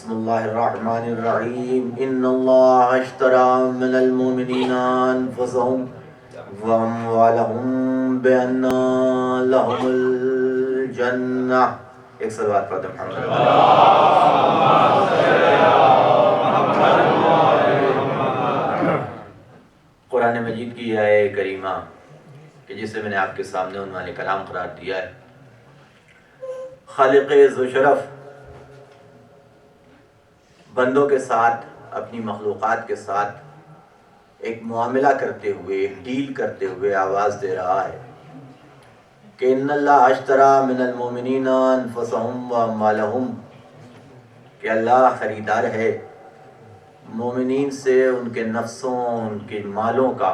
بسم اللہ الرحمن الرحیم ان اللہ اشتری من المؤمنین انفسهم واموالهم بان لهم الجنہ. ایک صلوات پڑھتے ہیں محمد. قرآن مجید کی یہ آیہ کریمہ کہ جسے میں نے آپ کے سامنے عنوان کلام قرار دیا ہے، خالق ذو شرف بندوں کے ساتھ، اپنی مخلوقات کے ساتھ ایک معاملہ کرتے ہوئے، ایک ڈیل کرتے ہوئے آواز دے رہا ہے کہ ان اللہ اشتری من المؤمنین انفسهم واموالهم، کہ اللہ خریدار ہے مومنین سے ان کے نفسوں، ان کے مالوں کا.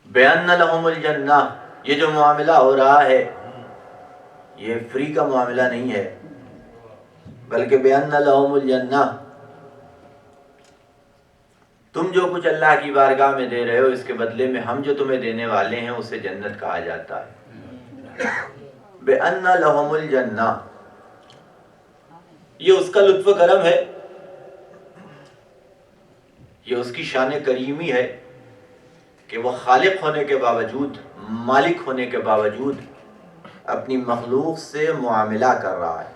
بِأَنَّ لَهُمُ الْجَنَّةِ، یہ جو معاملہ ہو رہا ہے یہ فری کا معاملہ نہیں ہے، بلکہ بِأَنَّ لَهُمُ الْجَنَّةِ، تم جو کچھ اللہ کی بارگاہ میں دے رہے ہو اس کے بدلے میں ہم جو تمہیں دینے والے ہیں اسے جنت کہا جاتا ہے. بِأَنَّ لَهُمُ الْجَنَّةِ، یہ اس کا لطف و کرم ہے، یہ اس کی شان کریمی ہے کہ وہ خالق ہونے کے باوجود، مالک ہونے کے باوجود اپنی مخلوق سے معاملہ کر رہا ہے.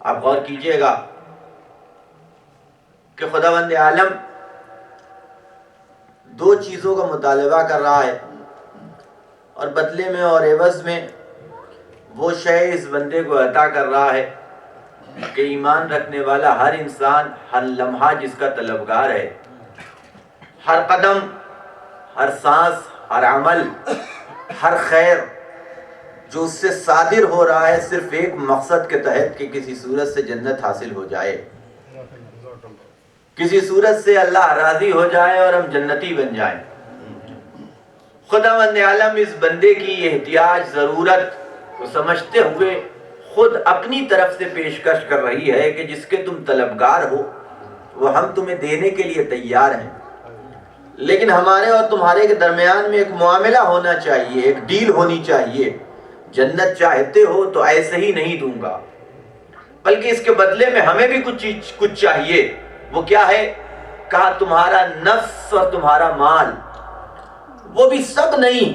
آپ غور کیجئے گا کہ خداوند عالم دو چیزوں کا مطالبہ کر رہا ہے اور بدلے میں اور عوض میں وہ شے اس بندے کو عطا کر رہا ہے کہ ایمان رکھنے والا ہر انسان ہر لمحہ جس کا طلبگار ہے، ہر قدم، ہر سانس، ہر عمل، ہر خیر جو اس سے صادر ہو رہا ہے صرف ایک مقصد کے تحت کہ کسی صورت سے جنت حاصل ہو جائے، کسی صورت سے اللہ راضی ہو جائے اور ہم جنتی بن جائیں. خداوند عالم اس بندے کی احتیاج، ضرورت کو سمجھتے ہوئے خود اپنی طرف سے پیشکش کر رہی ہے کہ جس کے تم طلبگار ہو وہ ہم تمہیں دینے کے لیے تیار ہیں، لیکن ہمارے اور تمہارے کے درمیان میں ایک معاملہ ہونا چاہیے، ایک ڈیل ہونی چاہیے. جنت چاہتے ہو تو ایسے ہی نہیں دوں گا، بلکہ اس کے بدلے میں ہمیں بھی کچھ چاہیے. وہ کیا ہے؟ کہا تمہارا نفس اور تمہارا مال، وہ بھی سب نہیں،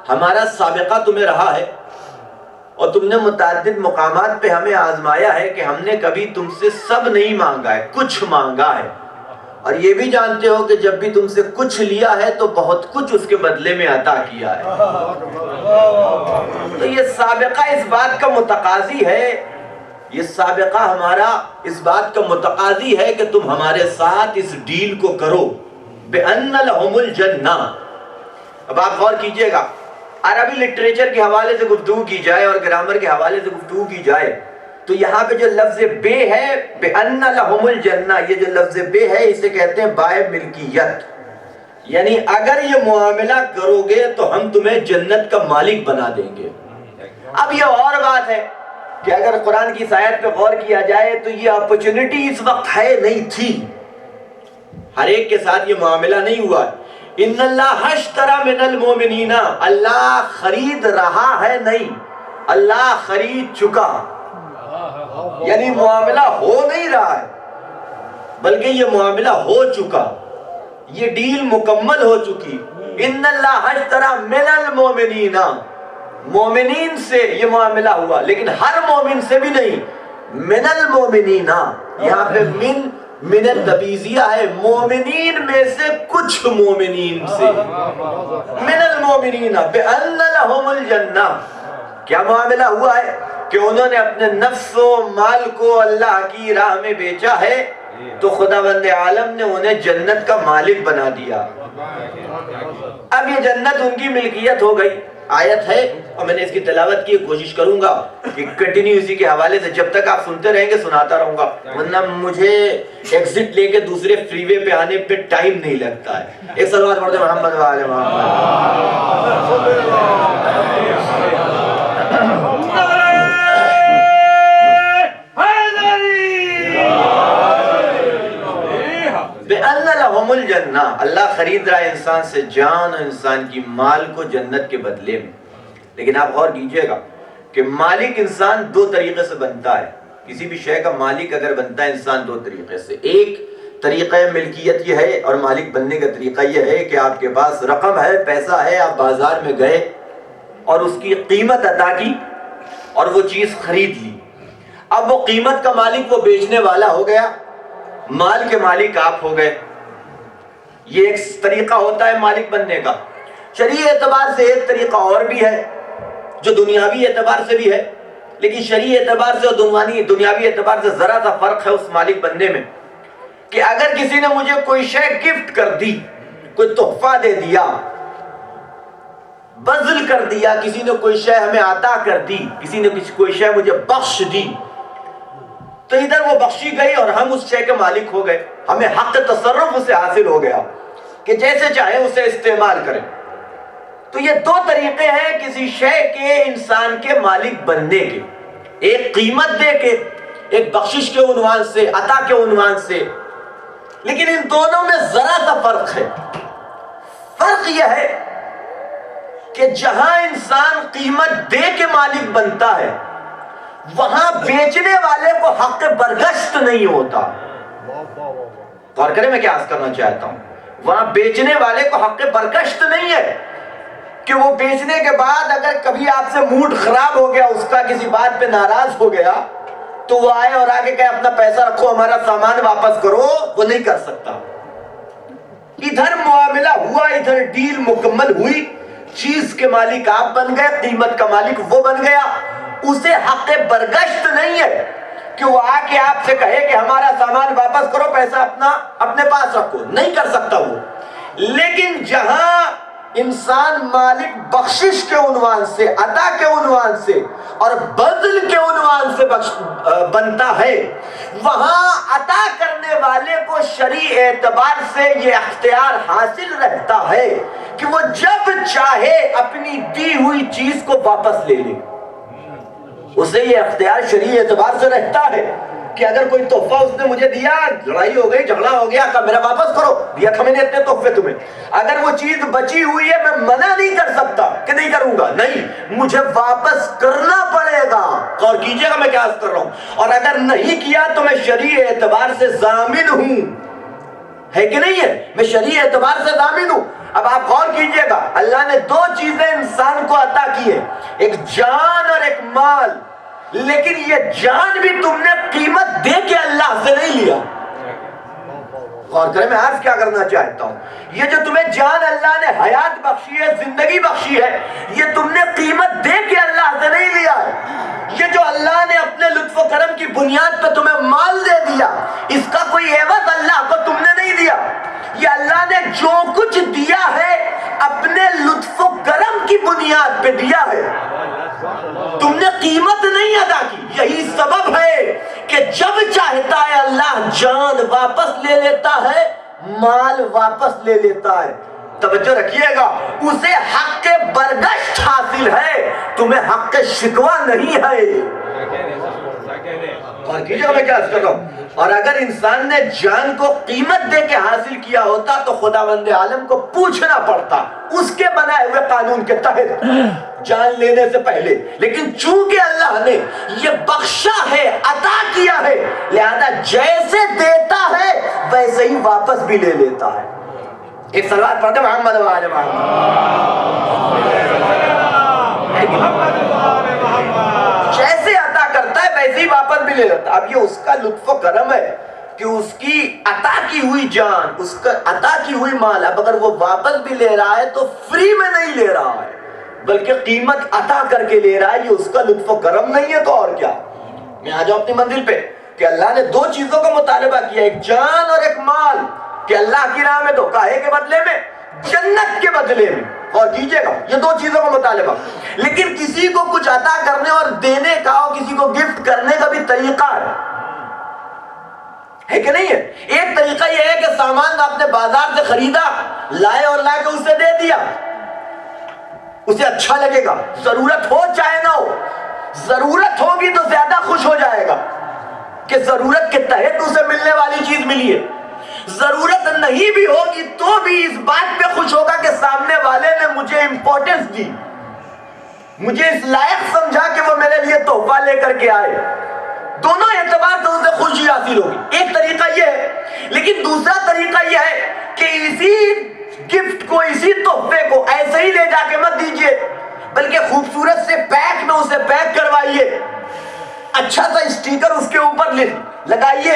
ہمارا سابقہ تمہیں رہا ہے اور تم نے متعدد مقامات پہ ہمیں آزمایا ہے کہ ہم نے کبھی تم سے سب نہیں مانگا ہے، کچھ مانگا ہے. اور یہ بھی جانتے ہو کہ جب بھی تم سے کچھ لیا ہے تو بہت کچھ اس کے بدلے میں عطا کیا ہے. تو یہ سابقہ اس بات کا متقاضی ہے، یہ سابقہ ہمارا اس بات کا متقاضی ہے کہ تم ہمارے ساتھ اس ڈیل کو کرو. بِأَنَّ لَهُمُ الْجَنَّةِ. اب آپ غور کیجئے گا، عربی لٹریچر کے حوالے سے گفتگو کی جائے اور گرامر کے حوالے سے گفتگو کی جائے تو یہاں پہ جو لفظ بے ہے، بِأَنَّ لَهُمُ الْجَنَّةِ، یہ جو لفظ بے ہے اسے کہتے ہیں بائے ملکیت، یعنی اگر یہ معاملہ کرو گے تو ہم تمہیں جنت کا مالک بنا دیں گے. اب یہ اور بات ہے کہ اگر قرآن کی اس آیت پہ غور کیا جائے تو یہ اپرچونٹی اس وقت ہے نہیں تھی، ہر ایک کے ساتھ یہ معاملہ نہیں ہوا. ان اللہ اشتری من المؤمنین، اللہ خرید رہا ہے نہیں، اللہ خرید چکا، یعنی معاملہ ہو نہیں رہا ہے بلکہ یہ معاملہ ہو چکا، یہ ڈیل مکمل ہو چکی. ان اللہ اشتری من المؤمنین، مومنین سے یہ معاملہ ہوا، لیکن ہر مومن سے بھی نہیں، من المؤمنین. یہاں پہ من التبعیضیہ ہے، مومنین میں سے کچھ مومنین سے. من المؤمنین بِأَنَّ لَهُمُ الْجَنَّةِ، کیا معاملہ ہوا ہے کہ انہوں نے اپنے نفس و مال کو اللہ کی راہ میں بیچا ہے تو خداوند عالم نے انہیں جنت کا مالک بنا دیا. اب یہ جنت ان کی ملکیت ہو گئی. آیت ہے اور میں نے اس کی تلاوت کی کوشش کروں گا کہ کنٹینیو اسی کے حوالے سے جب تک آپ سنتے رہیں گے سناتا رہوں گا، ورنہ مجھے ایگزٹ لے کے دوسرے فری وے پہ آنے پہ ٹائم نہیں لگتا ہے. ایک صلوات پڑھتے ہیں محمد و آل محمد. بِأَنَّ لَهُمُ الْجَنَّةِ، اللہ خرید رہا ہے انسان سے جان اور انسان کی مال کو جنت کے بدلے میں. لیکن آپ غور کیجئے گا کہ مالک انسان دو طریقے سے بنتا ہے. کسی بھی شے کا مالک اگر بنتا ہے انسان دو طریقے سے. ایک طریقہ ملکیت یہ ہے اور مالک بننے کا طریقہ یہ ہے کہ آپ کے پاس رقم ہے، پیسہ ہے، آپ بازار میں گئے اور اس کی قیمت ادا کی اور وہ چیز خرید لی. اب وہ قیمت کا مالک وہ بیچنے والا ہو گیا، مال کے مالک آپ ہو گئے. یہ ایک طریقہ ہوتا ہے مالک بننے کا. شرعی اعتبار سے ایک طریقہ اور بھی ہے جو دنیاوی اعتبار سے بھی ہے، لیکن شرعی اعتبار سے اور دنیاوی اعتبار سے ذرا سا فرق ہے اس مالک بننے میں، کہ اگر کسی نے مجھے کوئی شے گفٹ کر دی، کوئی تحفہ دے دیا، بذل کر دیا، کسی نے کوئی شے ہمیں عطا کر دی، کسی نے کوئی شے مجھے بخش دی، تو ادھر وہ بخشی گئی اور ہم اس شے کے مالک ہو گئے. ہمیں حق تصرف اسے حاصل ہو گیا کہ جیسے چاہے اسے استعمال کریں. تو یہ دو طریقے ہیں کسی شے کے انسان کے مالک بننے کے. ایک قیمت دے کے، ایک بخشش کے عنوان سے، عطا کے عنوان سے. لیکن ان دونوں میں ذرا سا فرق ہے. فرق یہ ہے کہ جہاں انسان قیمت دے کے مالک بنتا ہے وہاں بیچنے والے کو حق برگشت نہیں ہوتا. غور کریں میں کیا عرض کرنا چاہتا ہوں. وہاں بیچنے والے کو حق برگشت نہیں ہے کہ وہ بیچنے کے بعد اگر کبھی آپ سے موڈ خراب ہو گیا، اس کا کسی بات پہ ناراض ہو گیا، تو وہ آئے اور آگے کہے اپنا پیسہ رکھو، ہمارا سامان واپس کرو. وہ نہیں کر سکتا. ادھر معاملہ ہوا، ادھر ڈیل مکمل ہوئی، چیز کے مالک آپ بن گئے، قیمت کا مالک وہ بن گیا. اسے حق برگشت نہیں ہے کہ وہ آ کے آپ سے کہے کہ ہمارا سامان واپس کرو، پیسہ اپنے پاس رکھو. نہیں کر سکتا وہ. لیکن جہاں انسان مالک بخشش کے عنوان سے، عطا کے عنوان سے اور بذل کے عنوان سے بنتا ہے، وہاں عطا کرنے والے کو شرعی اعتبار سے یہ اختیار حاصل رہتا ہے کہ وہ جب چاہے اپنی دی ہوئی چیز کو واپس لے لے. اسے یہ اختیار شرعی اعتبار سے رہتا ہے کہ اگر کوئی تحفہ اس نے مجھے دیا، لڑائی ہو گئی، جھگڑا ہو گیا، کہا میرا واپس کرو، دیا تھا میں نے اتنے تحفے تمہیں، اگر وہ چیز بچی ہوئی ہے میں منع نہیں کر سکتا کہ نہیں کروں گا، نہیں، مجھے واپس کرنا پڑے گا. اور کیجئے گا میں کیا عرض کر رہا ہوں. اور اگر نہیں کیا تو میں شرعی اعتبار سے ضامن ہوں. ہے کہ نہیں ہے؟ میں شرعی اعتبار سے ضامن ہوں. اب آپ غور کیجئے گا، اللہ نے دو چیزیں انسان کو عطا کی ہے، ایک جان اور ایک مال. لیکن یہ جان بھی تم نے قیمت دے کے اللہ سے نہیں لیا. غور کریں میں آج کیا کرنا چاہتا ہوں. یہ جو تمہیں جان اللہ نے حیات بخشی ہے، زندگی بخشی ہے، یہ تم نے قیمت دے کے اللہ سے نہیں لیا ہے. یہ جو اللہ نے اپنے لطف و کرم کی بنیاد پہ تمہیں مال دے دیا، اس کا کوئی عوض اللہ کو تم نے نہیں دیا. یہ اللہ نے جو کچھ دیا ہے اپنے لطف و کرم کی بنیاد پہ دیا ہے، تم نے قیمت نہیں ادا کی. یہی سبب ہے کہ جب چاہتا ہے اللہ جان واپس لے لیتا ہے، مال واپس لے لیتا ہے. توجہ رکھیے گا، اسے حق برگشت حاصل ہے، تمہیں حق شکوہ نہیں ہے. اور کیجئے گا میں کیا عرض کر رہا ہوں. اور اگر انسان نے جان کو قیمت دے کے حاصل کیا ہوتا تو خداوند عالم کو پوچھنا پڑتا اس کے بنائے ہوئے قانون کے تحت جان لینے سے پہلے. لیکن چونکہ اللہ نے یہ بخشا ہے، عطا کیا ہے، لہذا جیسے دیتا ہے ویسے ہی واپس بھی لے لیتا ہے. ایک صلوات پڑھتے محمد و آل محمد. جیسے عطا کرتا ہے ویسے ہی واپس بھی لے لیتا. اب یہ اس کا لطف و کرم ہے کہ اس کی عطا کی ہوئی جان، اس کا عطا کی ہوئی مال، اب اگر وہ واپس بھی لے رہا ہے تو فری میں نہیں لے رہا ہے بلکہ قیمت عطا کر کے لے رہا ہے. یہ اس کا لطف و کرم نہیں ہے تو اور کیا. میں آ جاؤں اپنی منزل پہ کہ اللہ نے دو چیزوں کا مطالبہ کیا، ایک جان اور ایک مال، کہ اللہ کی راہ میں دھوکہ کے بدلے میں، جنت کے بدلے میں. اور کیجئے گا یہ دو چیزوں کا مطالبہ. لیکن کسی کو کچھ عطا کرنے اور دینے کا اور کسی کو گفٹ کرنے کا بھی طریقہ ہے کہ نہیں ہے. ایک طریقہ یہ ہے کہ سامان آپ نے بازار سے خریدا، لائے اور لا کے اسے دے دیا، اسے اچھا لگے گا، ضرورت ہو چاہے نہ ہو. ضرورت ہوگی تو زیادہ خوش ہو جائے گا کہ ضرورت کے تحت اسے ملنے والی چیز ملی ہے. ضرورت نہیں بھی ہوگی تو بھی اس بات پہ خوش ہوگا کہ سامنے والے نے مجھے امپورٹنس دی، مجھے اس لائق سمجھا کہ وہ میرے کے آئے، دونوں اعتبار سے اسے خوشی حاصل ہوگی۔ ایک طریقہ یہ ہے، لیکن دوسرا طریقہ یہ ہے کہ اسی گفٹ کو، اسی تحفے کو ایسے ہی لے جا کے مت دیجئے، بلکہ خوبصورت سے پیک میں اسے پیک کروائیے، اچھا سا اسٹیکر اس کے اوپر لگائیے،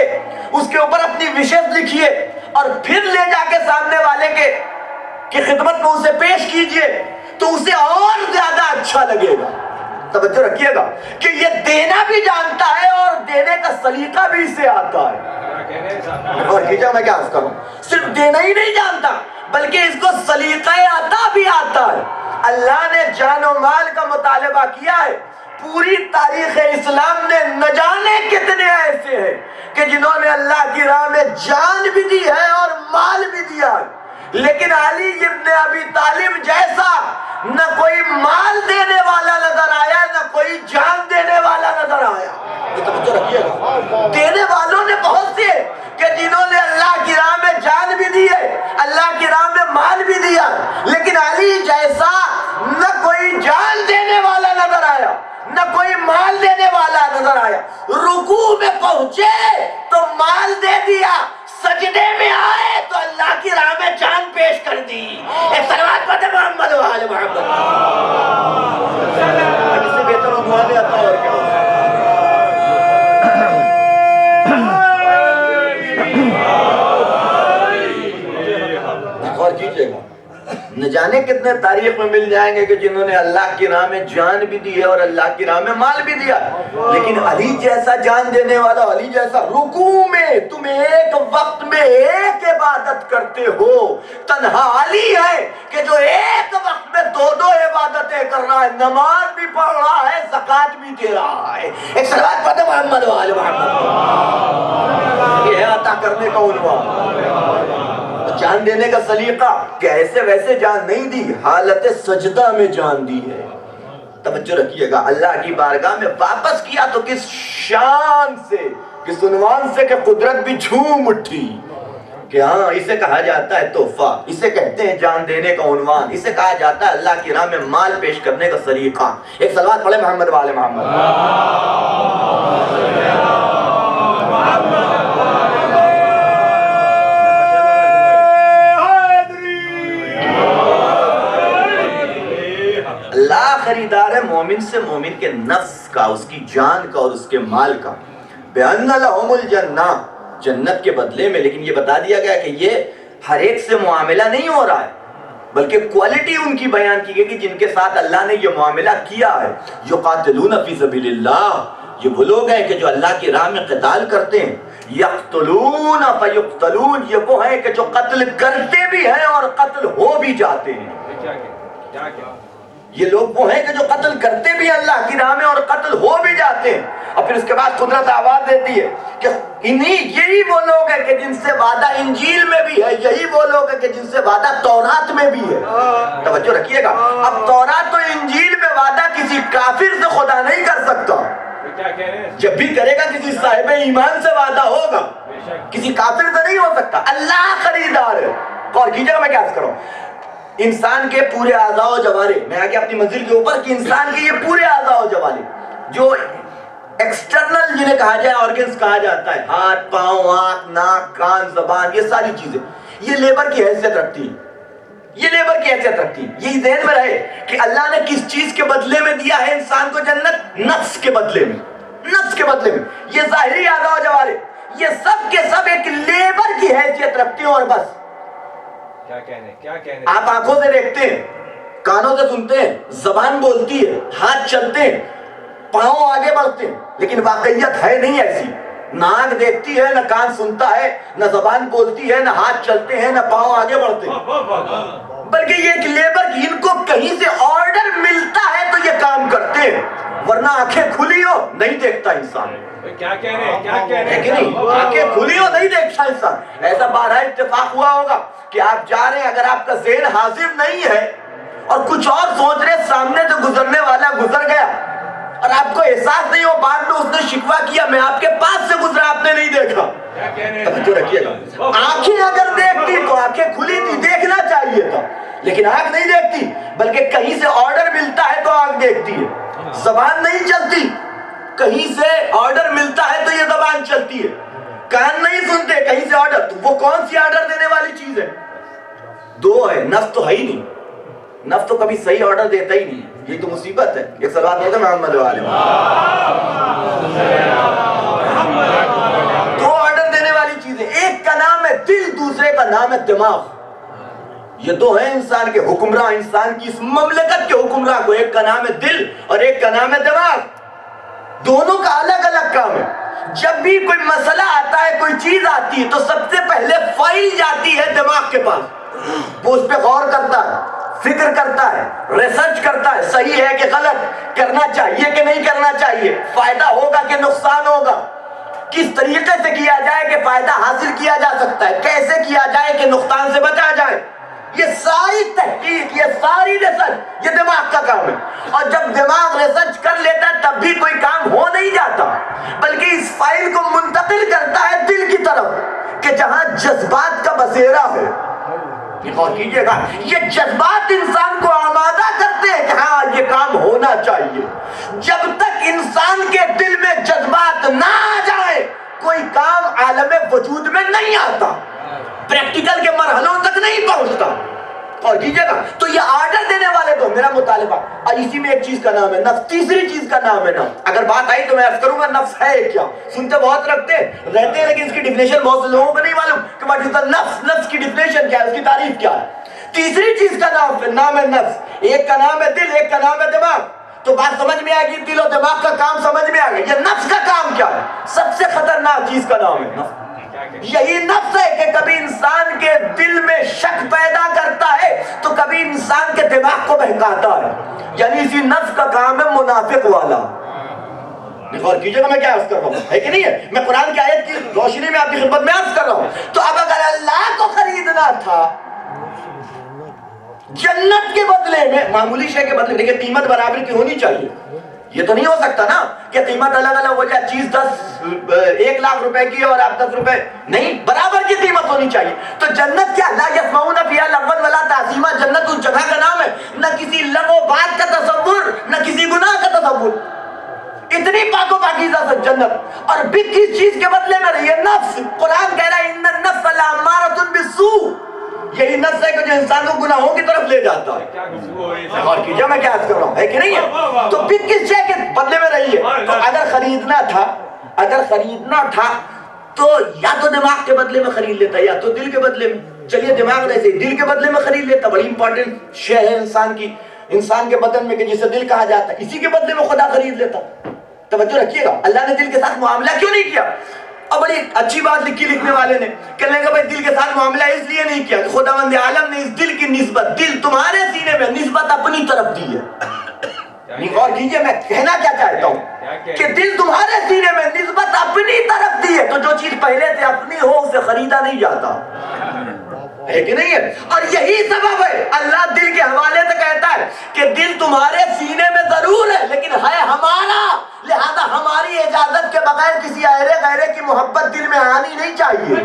اس کے اوپر اپنی وشز لکھیے، اور پھر لے جا کے سامنے والے کے خدمت میں اسے پیش کیجئے، تو اسے اور زیادہ اچھا لگے گا۔ توجہ رکھیے گا کہ یہ دینا بھی جانتا ہے اور دینے کا سلیقہ بھی اسے آتا ہے۔ اور کیجئے میں کیا عرض کروں، صرف دینا ہی نہیں جانتا بلکہ اس کو سلیقہ عطا بھی آتا ہے۔ اللہ نے جان و مال کا مطالبہ کیا ہے، پوری تاریخ اسلام نے نہ جانے کتنے ایسے ہیں کہ جنہوں نے اللہ کی راہ میں جان بھی دی ہے اور مال بھی دیا ہے، لیکن علی ابن ابی طالب جیسا نہ کوئی مال دینے والا نظر آیا، نہ کوئی جان دینے والا نظر آیا۔ یہ توجہ رکھیے گا، دینے والوں نے بہت سے کہ جنہوں نے اللہ کی راہ میں جان بھی دی ہے، اللہ کی راہ میں مال بھی دیا، لیکن علی جیسا نہ کوئی جان دینے والا نظر آیا، نہ کوئی مال دینے والا نظر آیا۔ رکوع میں پہنچے تو مال دے دیا، سجدے میں آئے تو اللہ کی راہ میں جان پیش کر دی۔ ایک صلوات پڑھتے محمد و آل محمد۔ اب اس سے بہتر دعا دے آتا اور کیا ہوتا ہے۔ غور کیجئے گا، نہ جانے کتنے تاریخ میں مل جائیں گے کہ جنہوں نے اللہ کی راہ میں جان بھی دی ہے اور اللہ کی راہ میں مال بھی دیا، لیکن علی جیسا جان دینے والا، علی جیسا رکوع میں تم ایک وقت میں ایک عبادت کرتے ہو، تنہا علی ہے کہ جو ایک وقت میں دو عبادتیں کر رہا ہے، نماز بھی پڑھ رہا ہے، زکوٰۃ بھی دے رہا ہے۔ ایک صلوات پڑھتے محمد و آل محمد۔ یہ ہے عطا کرنے کا عنوان، جان دینے کا سلیقہ کہ ایسے ویسے جان نہیں دی، حالت سجدہ میں جان دی ہے۔ توجہ رکھیے گا، اللہ کی بارگاہ میں واپس کیا تو کس شان سے، کس عنوان سے کہ قدرت بھی جھوم اٹھی کہ ہاں اسے کہا جاتا ہے تحفہ، اسے کہتے ہیں جان دینے کا عنوان، اسے کہا جاتا ہے اللہ کی راہ میں مال پیش کرنے کا سلیقہ۔ ایک صلوات پڑھے محمد و آل محمد۔ اللہ خریدار ہے مومن سے، مومن کے نفس کا، اس کی جان کا اور اس کے مال کا۔ بِأَنَّ لَهُمُ الْجَنَّةَ، جنت کے بدلے میں، لیکن یہ بتا دیا گیا کہ یہ ہر ایک سے معاملہ نہیں ہو رہا ہے، بلکہ کوالٹی ان کی بیان کی گئی کہ جن کے ساتھ اللہ نے یہ معاملہ کیا ہے۔ يُقَاتِلُونَ فِي سَبِيلِ اللَّهِ، یہ وہ لوگ ہیں کہ جو اللہ کی راہ میں قتال کرتے ہیں۔ يَقْتُلُونَ فَيُقْتَلُونَ، یہ وہ ہیں کہ جو قتل کرتے بھی ہیں اور قتل ہو بھی جاتے ہیں۔ یہ لوگ وہ ہیں کہ جو قتل کرتے بھی ہیں اللہ کی راہ میں اور قتل ہو بھی جاتے ہیں۔ اور پھر اس کے بعد قدرت آواز دیتی ہے کہ یہی وہ لوگ ہیں کہ جن سے وعدہ انجیل میں بھی ہے، یہی وہ لوگ ہیں کہ جن سے وعدہ تورات میں بھی ہے۔ توجہ رکھیے گا، اب تورات و انجیل میں وعدہ کسی کافر سے خدا نہیں کر سکتا، جب بھی کرے گا کسی صاحب ایمان سے وعدہ ہوگا، کسی کافر سے نہیں ہو سکتا۔ اللہ خریدار ہے۔ اور کیجئے گا میں کیا کروں، انسان کے پورے اعضاء و جوارے، میں آگے اپنی منزل کے اوپر کہ انسان کے یہ پورے اعضاء و جوارے جو ایکسٹرنل جنہیں کہا جائے آرگنز کہا جاتا ہے، ہاتھ، پاؤں، آنکھ، ناک، کان، زبان، یہ ساری چیزیں یہ لیبر کی حیثیت رکھتی ہیں، یہ لیبر کی حیثیت رکھتی ہیں۔ یہ ذہن میں رہے کہ اللہ نے کس چیز کے بدلے میں دیا ہے انسان کو جنت، نفس کے بدلے میں، نفس کے بدلے میں۔ یہ ظاہری اعضاء و جوارے یہ سب کے سب ایک لیبر کی حیثیت رکھتے ہیں، اور بس کیا کہنے آپ آنکھوں سے دیکھتے ہیں، کانوں سے سنتے ہیں، زبان بولتی ہے، ہاتھ چلتے ہیں، پاؤں آگے بڑھتے ہیں، لیکن واقعیت ہے نہیں ایسی۔ نہ آنکھ دیکھتی ہے، نہ کان سنتا ہے، نہ زبان بولتی ہے، نہ ہاتھ چلتے ہیں، نہ پاؤں آگے بڑھتے ہیں، بلکہ یہ ایک لیبر کی، ان کو کہیں سے آرڈر ملتا ہے تو یہ کام کرتے ہیں، ورنہ آنکھیں کھلی ہو نہیں دیکھتا انسان۔ کیا کہنے نہیں، آنکھیں کھلی ہو نہیں دیکھتا انسان۔ ایسا بارہا اتفاق ہوا ہوگا کہ آپ جا رہے ہیں، اگر آپ کا ذہن حاضر نہیں ہے اور کچھ اور سوچ رہے، سامنے سے گزرنے والا گزر گیا اور آپ کو احساس نہیں ہو، بعد میں اس نے شکوہ کیا میں آپ کے پاس سے گزرا، آپ نے نہیں دیکھا۔ توجہ رکھیے گا، آنکھیں اگر دیکھتی تو آنکھیں کھلی تھی، دیکھنا چاہیے تھا، لیکن آنکھ نہیں دیکھتی، بلکہ کہیں سے آرڈر ملتا ہے تو آنکھ دیکھتی ہے۔ زبان نہیں چلتی کہیں سے آرڈر ملتا ہے تو یہ زبان چلتی ہے، کان نہیں سنتے کہیں سے آرڈر، تو وہ کون سی آرڈر دینے والی چیز ہے؟ دو ہے، نفس تو ہے ہی نہیں، نفس تو کبھی صحیح آرڈر دیتا ہی نہیں، یہ تو مصیبت ہے۔ ایک صلوات ہوگا محمد علیہ دو آرڈر دینے والی چیزیں، ایک کا نام ہے دل، دوسرے کا نام ہے دماغ۔ یہ دو ہیں انسان کے حکمراں، انسان کی اس مملکت کے حکمراں کو، ایک کا نام ہے دل اور ایک کا نام ہے دماغ۔ دونوں کا الگ الگ کام ہے۔ جب بھی کوئی مسئلہ آتا ہے، کوئی چیز آتی ہے، تو سب سے پہلے فائل جاتی ہے دماغ کے پاس، وہ اس پہ غور کرتا ہے، فکر کرتا ہے، ریسرچ کرتا ہے، صحیح ہے کہ غلط، کرنا چاہیے کہ نہیں کرنا چاہیے، فائدہ ہوگا کہ نقصان ہوگا، کس طریقے سے کیا جائے کہ فائدہ حاصل کیا جا سکتا ہے، کیسے کیا جائے کہ نقصان سے بچا جائے۔ یہ ساری تحقیق، یہ ساری ریسرچ، یہ دماغ کا کام ہے۔ اور جب دماغ ریسرچ کر لیتا ہے تب بھی کوئی کام ہو نہیں جاتا، بلکہ اس فائل کو منتقل کرتا ہے دل کی طرف، کہ جہاں جذبات کا بسیرا ہے۔ غور کیجئے گا، یہ جذبات انسان کو آمادہ کرتے ہیں کہ ہاں یہ کام ہونا چاہیے۔ جب تک انسان کے دل میں جذبات نہ آ جائے، کوئی کام عالم وجود میں نہیں آتا، پریکٹیکل کے مرحلوں تک نہیں پہنچتا۔ اور کیجئے گا، تو یہ آرڈر دینے والے تو میرا مطالبہ، اور اسی میں ایک چیز کا نام ہے نفس، تیسری چیز کا نام ہے نفس۔ اگر بات آئی تو میں عرض کروں گا نفس ہے کیا؟ سنتے بہت رہتے ہیں لیکن اس کی ڈیفینیشن بہت سے لوگوں کو نہیں معلوم کہ واٹ از دا نفس، نفس کی ڈیفینیشن کیا ہے، اس کی تعریف کیا ہے۔ تیسری چیز کا نام ہے نفس، ایک کا نام ہے دل، ایک کا نام ہے دماغ۔ تو بات سمجھ میں آئے گی، دل اور دماغ کا کام سمجھ میں آ گیا۔ یہ نفس کا کام کیا ہے؟ سب سے خطرناک چیز کا نام ہے نفس۔ یہی نفس ہے کہ کبھی انسان کے دل میں شک پیدا کرتا ہے تو کبھی انسان کے دماغ کو بہکاتا ہے، یعنی اسی نفس کا کام ہے منافق والا۔ غور کیجئے گا میں کیا عرض کر رہا ہوں، ہے کہ نہیں ہے؟ میں قرآن کی آیت کی روشنی میں آپ کی خدمت میں عرض کر رہا ہوں۔ تو اب اگر اللہ کو خریدنا تھا جنت کے بدلے میں، معمولی شے کے بدلے میں، لیکن قیمت برابر کی ہونی چاہیے۔ یہ تو نہیں ہو سکتا نا کہ قیمت الگ الگ ہو جائے، چیز 1 لاکھ روپے کی اور آپ 10 روپے نہیں، برابر کی قیمت ہونی چاہیے۔ تو جنت کیا؟ لا یسمعون فیہا لغوا ولا تأثیما، جنت اس جگہ کا نام ہے، نہ کسی لغو بات کا تصور، نہ کسی گناہ کا تصور، اتنی پاک و پاکیزہ سے جنت۔ اور بھی کس چیز کے بدلے میں رہی ہے؟ نفس۔ قرآن کہہ رہا ہے ان النفس لامارۃ بالسوء، یہی نفس ہے کہ جو انسان کو گناہوں کی طرف لے جاتا ہے۔ اور کیجئے میں کیا عرض کر رہا ہوں، ہے کہ نہیں ہے؟ تو پھر کس شے کے بدلے میں رہی ہے؟ تو اگر خریدنا تھا تو یا تو دماغ کے بدلے میں خرید لیتا یا تو دل کے بدلے میں۔ چلیے دماغ ایسے دل کے بدلے میں خرید لیتا، بڑی امپورٹنٹ شے ہے انسان کے بدن میں کہ جسے دل کہا جاتا ہے، اسی کے بدلے میں خدا خرید لیتا۔ توجہ رکھیے گا، اللہ نے دل کے ساتھ معاملہ کیوں نہیں کیا؟ اور بڑی اچھی بات لکھی لکھنے والے نے، کہنے لگا بھائی دل کے ساتھ معاملہ اس لیے نہیں کیا کہ خداوند عالم نے اس دل کی نسبت، دل تمہارے سینے میں نسبت اپنی طرف دی ہے۔ غور کیجئے میں کہنا کیا چاہتا ہوں کہ دل تمہارے سینے میں نسبت اپنی طرف دی ہے، تو جو چیز پہلے سے اپنی ہو اسے خریدا نہیں جاتا، ہے کہ نہیں ہے؟ اور یہی سبب ہے اللہ دل کے حوالے سے کہتا ہے کہ دل تمہارے سینے میں ضرور ہے لیکن ہے ہمارا، لہذا ہماری اجازت کے بغیر کسی غیرے کی محبت دل میں آنی نہیں چاہیے۔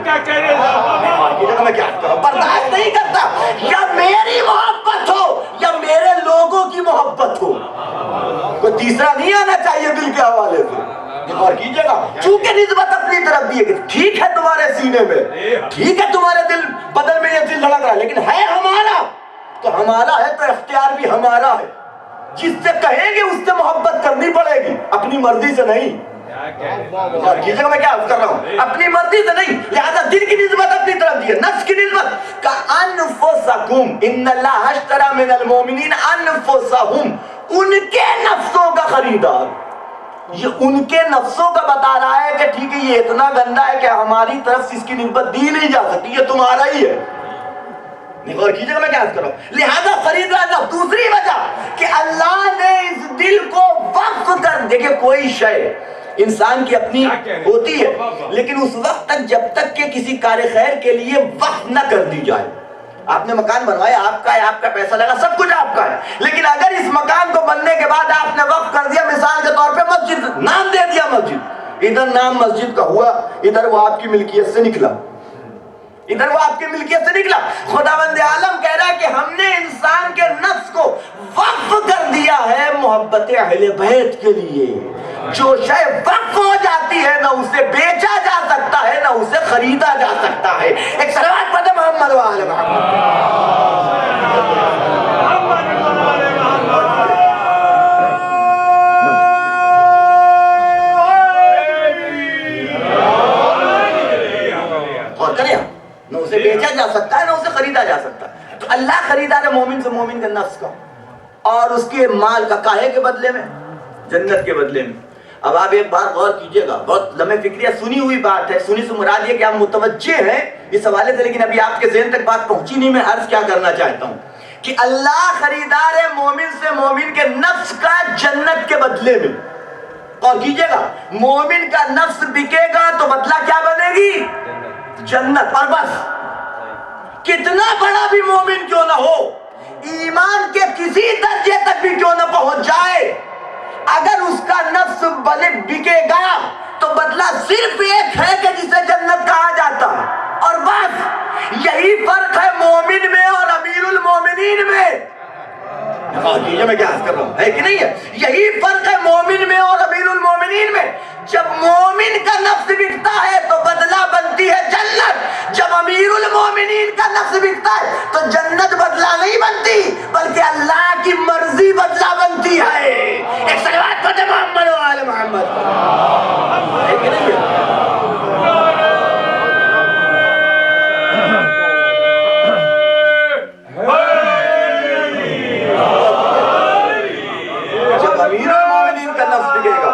میں کیا برداشت نہیں کرتا یا میری محبت ہو یا میرے لوگوں کی محبت ہو، کوئی تیسرا نہیں آنا چاہیے دل کے حوالے سے۔ غور کیجئے گا، چونکہ نسبت اپنی طرف دی ہے کہ ٹھیک ہے تمہارے سینے میں، ٹھیک ہے تمہارے دل بدل میں یہ دل دھڑک رہا ہے لیکن ہے ہمارا، تو ہمارا ہے تو اختیار بھی ہمارا ہے، جس سے کہیں گے اس سے محبت کرنی پڑے گی، اپنی مرضی سے نہیں۔ غور کیجئے گا میں کیا عرض کر رہا ہوں، اپنی مرضی سے نہیں، لہذا دل کی نسبت اپنی طرف دی ہے، نفس کی نسبت کا انفسکم ان اللہ اشتری من المؤمنین انفسہم، ان کے نفسوں کا خریدار۔ یہ ان کے نفسوں کا بتا رہا ہے کہ ٹھیک ہے یہ اتنا گندا ہے کہ ہماری طرف سے اس کی نسبت دی نہیں جا سکتی، یہ تمہارا ہی ہے۔ غور کیجئے گا میں کیا عرض کر رہا ہوں، لہذا خرید رہا ہے۔ دوسری وجہ کہ اللہ نے اس دل کو وقف کر، دیکھیں کوئی شے انسان کی اپنی ہوتی ہے لیکن اس وقت تک جب تک کہ کسی کار خیر کے لیے وقف نہ کر دی جائے۔ آپ نے مکان بنوایا، آپ کا ہے، آپ کا پیسہ لگا، سب کچھ آپ کا ہے، لیکن اگر اس مکان کو بننے کے بعد آپ نے وقف کر دیا، مثال کے طور پہ مسجد، نام دے دیا مسجد، ادھر نام مسجد کا ہوا، ادھر وہ آپ کی ملکیت سے نکلا، ادھر وہ آپ کی ملکیت سے نکلا۔ خداوند عالم کہہ رہا ہے کہ ہم نے انسان کے نفس کو وقف کر دیا ہے محبت اہل بیت کے لیے، جو شے وقف ہو جاتی ہے نہ اسے بیچا جا سکتا ہے نہ اسے خریدا جا سکتا ہے. ایک صلوات پڑھیں محمد و آل محمد. اور کریں نہ اسے بیچا جا سکتا ہے نہ اسے خریدا جا سکتا ہے. تو اللہ خریدار ہے مومن سے مومن کے نفس کا اور اس کے مال کا. کاہے کے بدلے میں؟ جنت کے بدلے میں. اب آپ ایک بار غور کیجئے گا, بہت لمحے فکریہ سنی ہوئی بات ہے, سنی سے مراد یہ کہ آپ متوجہ ہیں اس حوالے سے, لیکن ابھی آپ کے ذہن تک بات پہنچی نہیں. میں عرض کیا کرنا چاہتا ہوں کہ اللہ خریدار ہے مومن سے مومن کے نفس کا جنت کے بدلے میں. غور کیجئے گا, مومن کا نفس بکے گا تو بدلہ کیا بنے گی؟ جنت. اور بس, کتنا بڑا بھی مومن کیوں نہ ہو, ایمان کے کسی درجے تک بھی کیوں نہ پہنچ جائے, اگر اس کا نفس بکے گا تو بدلہ صرف ایک ہے کہ جسے جنت کہا جاتا ہے. اور بس یہی فرق ہے مومن میں اور امیر المومنین میں. یہ میں کیا عرض کر رہا ہوں, ہے کہ نہیں ہے؟ یہی فرق ہے مومن میں اور امیر المومنین میں. جب مومن کا نفس بکتا ہے تو بدلہ بنتی ہے جنت, جب امیر المومنین کا نفس بکتا ہے تو جنت بدلہ نہیں بنتی بلکہ اللہ کی مرضی بدلہ بنتی ہے. ایک صلوات پڑھیں محمد و آل محمد. ہے کہ نہیں ہے؟ جب امیر المومنین کا نفس بکے گا,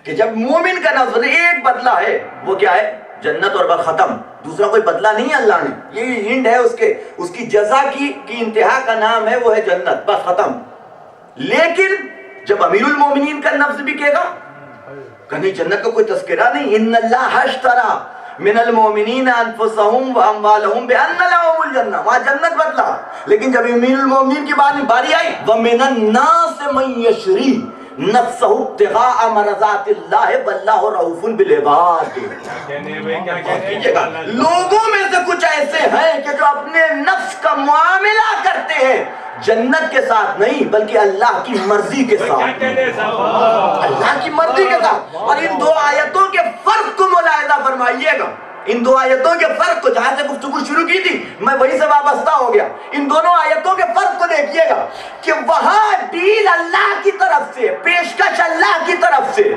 کہ جب مومن کا نفس ایک بدلہ ہے, وہ کیا ہے؟ جنت. اور بس ختم, دوسرا کوئی بدلہ نہیں ہے اللہ نے. یہ ہنڈ ہے اس کی جزا کی انتہا کا نام ہے, وہ ہے جنت, بس ختم. لیکن جب امیر المومنین کا نفس بکے گا, کہیں جنت کا کوئی تذکرہ نہیں. ان اللہ اشتری من المؤمنین انفسهم واموالهم بان لهم الجنہ, وہاں جنت بدلا. لیکن جب امیر المومنین کی باری آئی, ومن الناس من یشری نفسه ابتغاء مرضات اللہ واللہ رؤوف بالعباد. لوگوں میں سے کچھ ایسے ہیں کہ جو اپنے نفس کا معاملہ کرتے ہیں جنت کے ساتھ نہیں بلکہ اللہ کی مرضی کے ساتھ, اللہ کی مرضی کے ساتھ. اور ان دو آیتوں کے فرق کو ملاحظہ فرمائیے گا, ان دو آیتوں کے فرق کو, جہاں سے گفتگو شروع کی تھی میں وہی سے وابستہ ہو گیا. ان دونوں آیتوں کے فرق کو دیکھیے گا کہ وہاں ڈیل اللہ کی طرف سے, پیشکش اللہ کی طرف سے.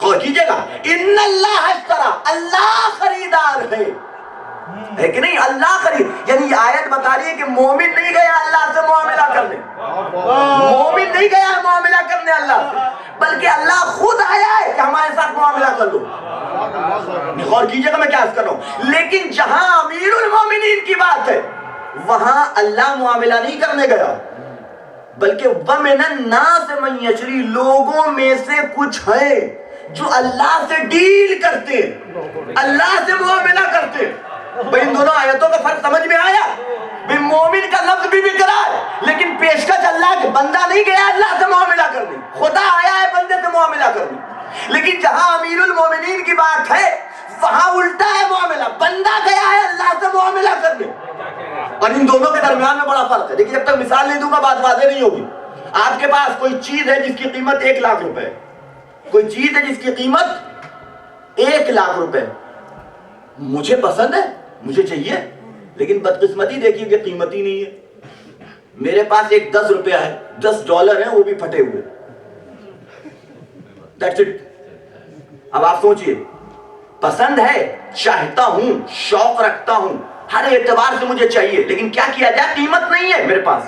غور کیجئے گا, ان اللہ اشتری, اللہ خریدار ہے کہ نہیں؟ اللہ خرید, یعنی یہ آیت بتا رہی ہے کہ مومن نہیں گیا اللہ سے معاملہ کرنے, مومن نہیں گیا معاملہ کرنے اللہ سے, بلکہ اللہ خود آیا ہے کہ ہمارے ساتھ معاملہ کر لو. غور کیجئے گا میں کیا عرض کر رہا ہوں. لیکن جہاں امیر المومنین کی بات ہے وہاں اللہ معاملہ نہیں کرنے گیا بلکہ وَمِنَ النَّاسِ مَن یَشْرِی, لوگوں میں سے کچھ ہیں جو اللہ سے ڈیل کرتے, اللہ سے معاملہ کرتے. بھئی ان دونوں آیتوں کا فرق سمجھ میں آیا؟ بھئی مومن کا لفظ بھی بک رہا ہے لیکن پیشکش اللہ کے, بندہ نہیں گیا اللہ سے معاملہ کرنے, خدا آیا ہے بندے سے معاملہ کرنے. لیکن جہاں امیر المومنین کی بات ہے وہاں الٹا ہے معاملہ, بندہ گیا ہے اللہ سے معاملہ کرنے. اور ان دونوں کے درمیان میں بڑا فرق ہے. لیکن جب تک مثال نہیں دوں گا بات واضح نہیں ہوگی. آپ کے پاس کوئی چیز ہے جس کی قیمت 1 لاکھ روپے, کوئی چیز ہے جس کی قیمت 1 لاکھ روپے, مجھے پسند ہے, مجھے چاہیے, لیکن بدقسمتی دیکھیے کہ قیمت ہی نہیں ہے. میرے پاس ایک 10 روپیہ ہے, $10 ہیں, وہ بھی پھٹے ہوئے. That's it. اب آپ سوچئے, پسند ہے, چاہتا ہوں, شوق رکھتا ہوں, ہر اعتبار سے مجھے چاہیے, لیکن کیا کیا جائے, قیمت نہیں ہے میرے پاس.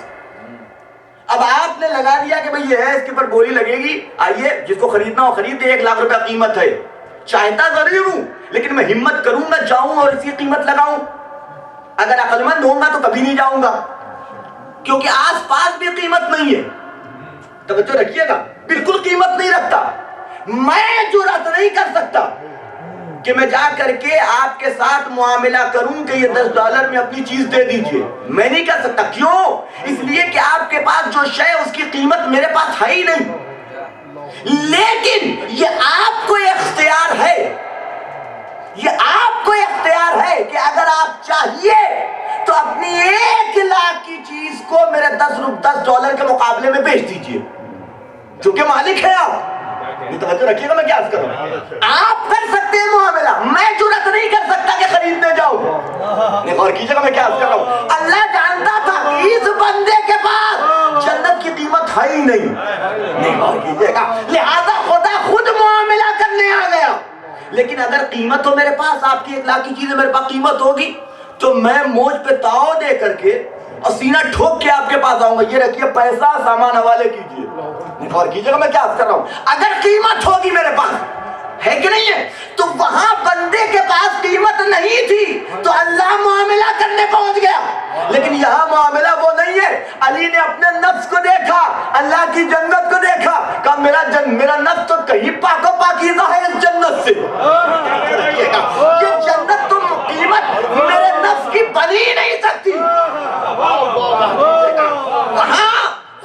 اب آپ نے لگا دیا کہ بھئی یہ ہے, اس کے پر بولی لگے گی, آئیے جس کو خریدنا ہو خرید دے, 1 لاکھ روپیہ قیمت ہے. چاہتا ضرور ہوں لیکن میں ہمت کروں گا, جاؤں اور اسی قیمت لگاؤں. اگر عقل مند ہوں گا تو کبھی نہیں جاؤں گا کیونکہ آس پاس بھی قیمت نہیں ہے. توجہ رکھیے گا, بالکل قیمت نہیں رکھتا. میں جرات نہیں کر سکتا کہ میں جا کر کے آپ کے ساتھ معاملہ کروں کہ یہ $10 میں اپنی چیز دے دیجئے. میں نہیں کر سکتا. کیوں؟ اس لیے کہ آپ کے پاس جو شے اس کی قیمت میرے پاس ہے ہی نہیں. لیکن یہ آپ کو اختیار ہے, یہ آپ کو اختیار ہے کہ اگر آپ چاہیے تو اپنی 1 لاکھ کی چیز $10 کے مقابلے میں بیچ دیجئے، چونکہ مالک ہے آپ۔ یہ توجہ رکھیے گا میں کیا عرض کر رہا ہوں۔ آپ کر سکتے ہیں معاملہ، میں جرات نہیں کر سکتا کہ خریدنے جاؤں۔ غور کیجئے گا میں کیا عرض کر رہا ہوں۔ اللہ جانتا تھا کہ اس بندے کے پاس جنت کی قیمت ہے ہی نہیں، غور کیجئے گا، لہذا خدا خود معاملہ کرنے آ گیا۔ لیکن اگر قیمت ہو میرے پاس، آپ کی 1 لاکھ کی چیزیں میرے پاس قیمت ہوگی، تو میں موج پہ تاؤ دے کر کے اور سینہ ٹھوک کے آپ کے پاس آؤں گا، یہ رکھیے پیسہ، سامان حوالے کیجئے۔ غور کیجئے گا میں کیا عرض کر رہا ہوں۔ اگر قیمت ہوگی میرے پاس، ہے کہ نہیں ہے، تو وہاں بندے کے پاس قیمت نہیں تھی تو اللہ معاملہ کرنے پہنچ گیا۔ لیکن یہاں معاملہ وہ نہیں ہے۔ علی نے اپنے نفس کو دیکھا، اللہ کی جنت کو دیکھا، کہا میرا نفس تو کہیں پاک و پاکیزہ ہے اس جنت سے۔ یہ جنت تم قیمت میرے نفس کی بن ہی نہیں سکتی۔ وہاں